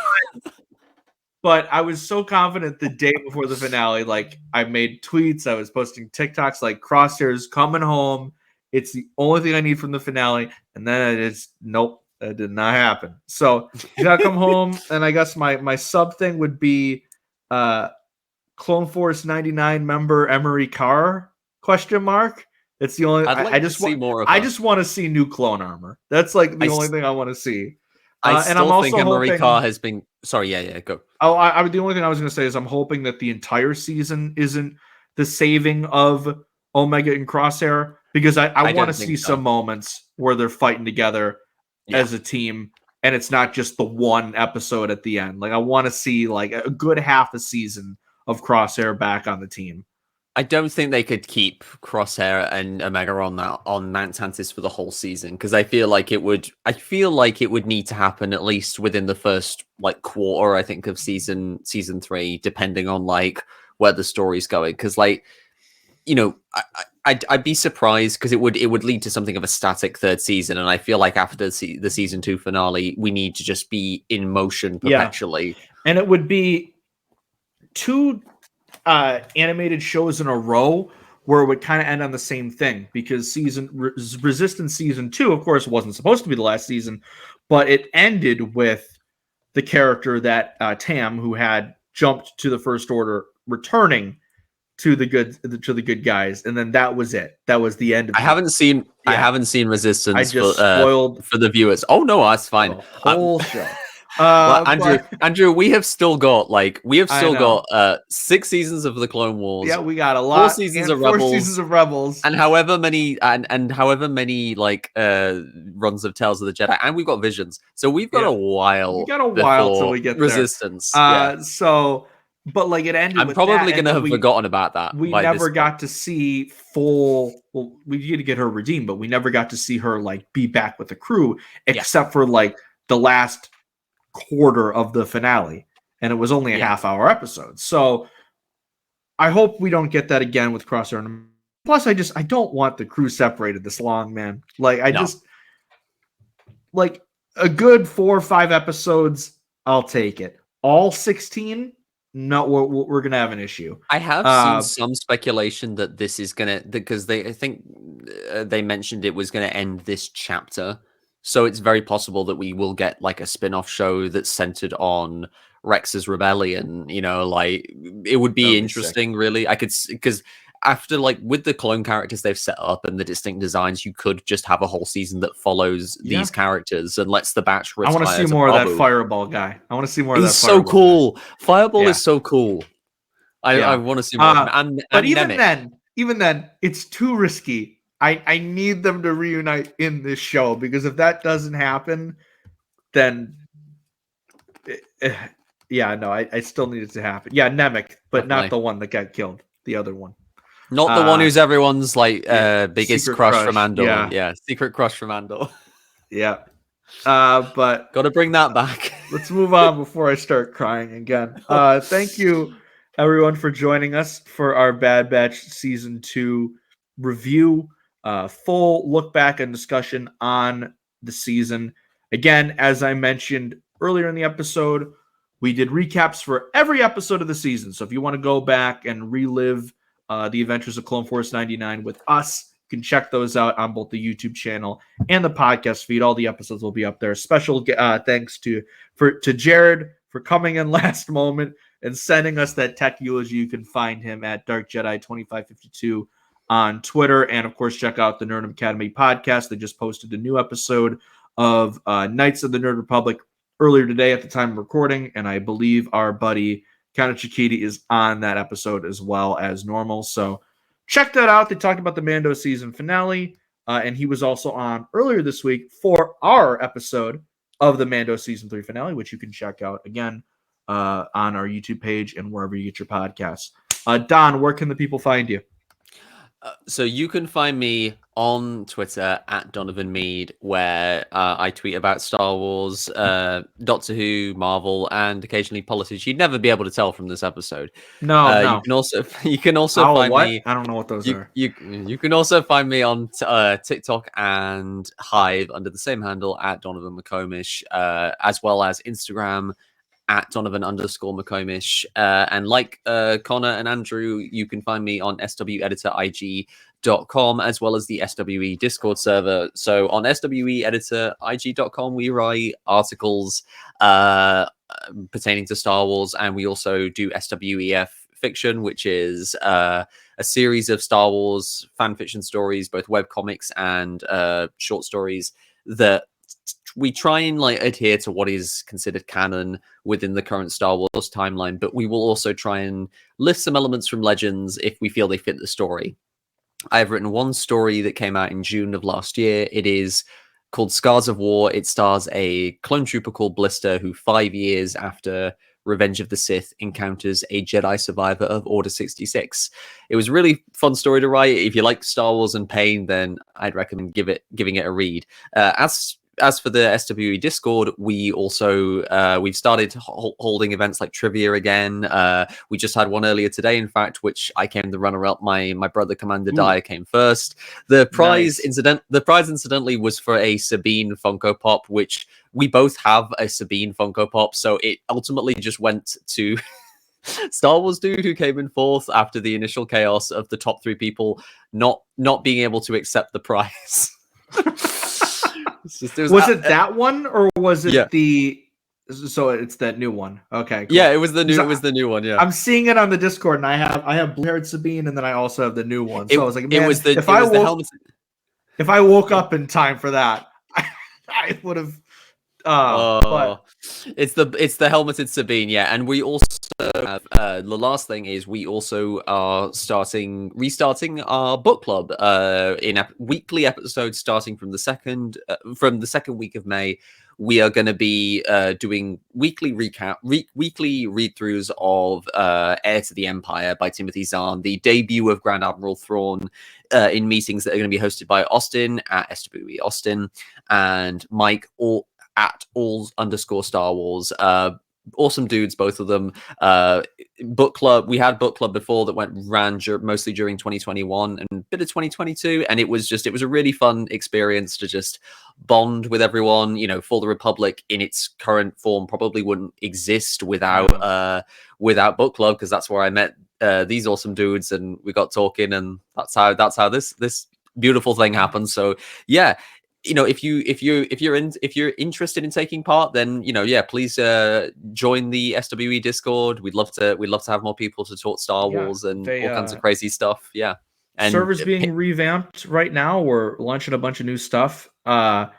But I was so confident the day before the finale. Like, I made tweets, I was posting TikToks like, Crosshair's coming home. It's the only thing I need from the finale. And then nope, that did not happen. So you gotta come home. And I guess my sub thing would be Clone Force 99 member Emery Carr ? It's the only. I just want to see new clone armor. That's like the only thing I want to see. And I'm also think Emery Carr has been. Sorry, yeah, go. Oh, the only thing I was going to say is I'm hoping that the entire season isn't the saving of Omega and Crosshair, because I want to see some moments where they're fighting together as a team, and it's not just the one episode at the end. Like, I want to see like a good half a season of Crosshair back on the team. I don't think they could keep Crosshair and Omega on Mount Tantis for the whole season, because I feel like it would need to happen at least within the first like quarter, I think, of season 3, depending on like where the story's going. Because, like, you know, I'd be surprised, because it would lead to something of a static third season, and I feel like after the season 2 finale, we need to just be in motion perpetually. And it would be 2 animated shows in a row where it would kind of end on the same thing, because Resistance season 2, of course, wasn't supposed to be the last season, but it ended with the character that Tam, who had jumped to the First Order, returning to the good guys, and then that was it. That was the end of it. I haven't seen Resistance. I just spoiled for the viewers. Oh no, that's fine. The whole show. Well, Andrew, we have still got 6 seasons of the Clone Wars. Yeah, we got a lot. 4 seasons of Rebels, and however many like runs of Tales of the Jedi, and we've got Visions. So we've got a while. We got a while till we get Resistance. So, but like it ended. I'm probably going to have forgotten about that. We never got to see full. Well, we did get her redeemed, but we never got to see her like be back with the crew, except for like the last quarter of the finale, and it was only a half-hour episode. So I hope we don't get that again with Crosshair. Plus, I don't want the crew separated this long, man. Like, just like a good 4 or 5 episodes, I'll take it. All 16, no, we're gonna have an issue. I have seen some speculation that this is because I think they mentioned it was gonna end this chapter. So it's very possible that we will get like a spin-off show that's centered on Rex's rebellion. You know, like, it would be interesting, really. I could, because after, like, with the clone characters they've set up and the distinct designs, you could just have a whole season that follows these characters and lets the batch retire. I want to see more of that Fireball guy. I want to see more of that. He's so cool. Fireball is so cool. I want to see more of him. But even then, it's too risky. I need them to reunite in this show, because if that doesn't happen, then yeah, no, I still need it to happen. Yeah, Nemec, but not Definitely. the one that got killed. The other one. Not the one who's everyone's like yeah, biggest secret crush from crush, Andor. yeah. Secret crush from Andor. Yeah. But Got to bring that back. let's move on before I start crying again. Thank you, everyone, for joining us for our Bad Batch Season 2 review. Full look back and discussion on the season. Again, as I mentioned earlier in the episode, we did recaps for every episode of the season. So if you want to go back and relive the adventures of Clone Force 99 with us, you can check those out on both the YouTube channel and the podcast feed. All the episodes will be up there. Special thanks to Jared for coming in last moment and sending us that tech eulogy. You can find him at Dark Jedi 2552 on Twitter. And of course, check out the Nerd Academy podcast. They just posted a new episode of Knights of the Nerd Republic earlier today at the time of recording. And I believe our buddy Count Chikiti is on that episode as well as normal. So check that out. They talked about the Mando season finale. And he was also on earlier this week for our episode of the Mando season 3 finale, which you can check out again on our YouTube page and wherever you get your podcasts. Don, where can the people find you? So you can find me on Twitter at Donovan Mead, where I tweet about Star Wars, Doctor Who, Marvel, and occasionally politics. You'd never be able to tell from this episode. No. You can also find me. I don't know what those are. You can also find me on TikTok and Hive under the same handle at Donovan McComish, as well as Instagram at Donovan_McComish. And like Connor and Andrew, you can find me on sweditor.ig.com as well as the SWE Discord server. So on sweditor.ig.com, we write articles pertaining to Star Wars, and we also do SWEF Fiction, which is a series of Star Wars fan fiction stories, both webcomics and short stories that we try and like adhere to what is considered canon within the current Star Wars timeline, but we will also try and lift some elements from Legends if we feel they fit the story. I've written one story that came out in June of last year. It is called Scars of War. It stars a clone trooper called Blister, who 5 years after Revenge of the Sith encounters a Jedi survivor of Order 66. It was a really fun story to write. If you like Star Wars and pain, then I'd recommend giving it a read. As for the SWE Discord, we also we've started holding events like trivia again. We just had one earlier today, in fact, which I came the runner-up. My brother Commander Dyer came first. The prize incidentally was for a Sabine Funko Pop, which we both have a Sabine Funko Pop. So it ultimately just went to Star Wars Dude, who came in fourth after the initial chaos of the top 3 people not being able to accept the prize. Was it that one, or was it the? So it's that new one. Okay. Cool. Yeah, it was the new. It was the new one. Yeah, I'm seeing it on the Discord, and I have blue-haired Sabine, and then I also have the new one. So I was like, man, if I woke up in time for that, I would have. But it's the helmeted Sabine, yeah. And we also have the last thing is we also are restarting our book club in weekly episodes starting from the second week of May. We are going to be doing weekly read-throughs of Heir to the Empire by Timothy Zahn, the debut of Grand Admiral Thrawn, in meetings that are going to be hosted by Austin at SWE Austin and Mike at all_Star Wars. Awesome dudes, both of them. Book club. We had book club before that ran mostly during 2021 and a bit of 2022, and it was a really fun experience to just bond with everyone. You know, For the Republic in its current form probably wouldn't exist without book club, because that's where I met these awesome dudes, and we got talking, and that's how this beautiful thing happened. So yeah. You know, if you're interested in taking part, then please join the SWE Discord. We'd love to have more people to talk Star Wars and all kinds of crazy stuff. Yeah, and server's being revamped right now. We're launching a bunch of new stuff. And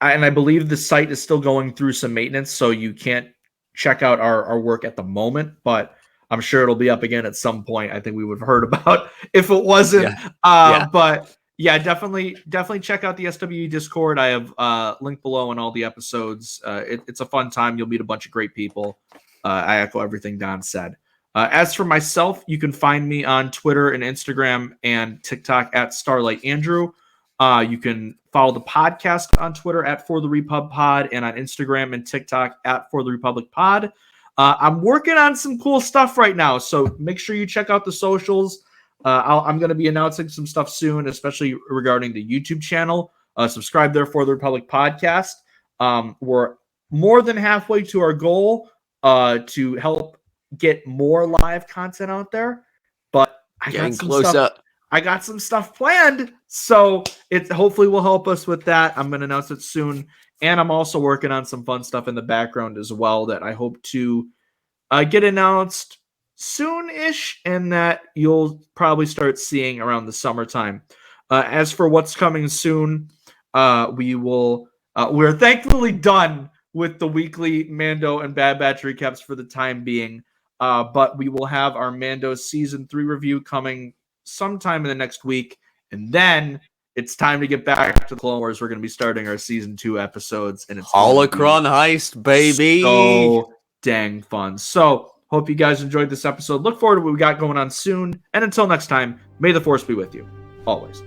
I believe the site is still going through some maintenance, so you can't check out our work at the moment. But I'm sure it'll be up again at some point. I think we would have heard about if it wasn't. But Yeah, definitely check out the SWE Discord. I have link below on all the episodes. It's a fun time. You'll meet a bunch of great people. I echo everything Don said. As for myself, you can find me on Twitter and Instagram and TikTok at Starlight Andrew. You can follow the podcast on Twitter at For the Repub Pod and on Instagram and TikTok at For the Republic Pod. I'm working on some cool stuff right now, so make sure you check out the socials. I'm going to be announcing some stuff soon, especially regarding the YouTube channel. Subscribe there For the Republic Podcast. We're more than halfway to our goal to help get more live content out there, but I got some stuff planned, so it hopefully will help us with that. I'm going to announce it soon, and I'm also working on some fun stuff in the background as well that I hope to get announced soon-ish, and that you'll probably start seeing around the summertime. As for what's coming soon, we're thankfully done with the weekly Mando and Bad Batch recaps for the time being, but we will have our Mando Season 3 review coming sometime in the next week, and then it's time to get back to the Clone Wars. We're going to be starting our Season 2 episodes, and it's Holocron Heist, baby! So dang fun. So, hope you guys enjoyed this episode. Look forward to what we got going on soon, and until next time, may the Force be with you, always.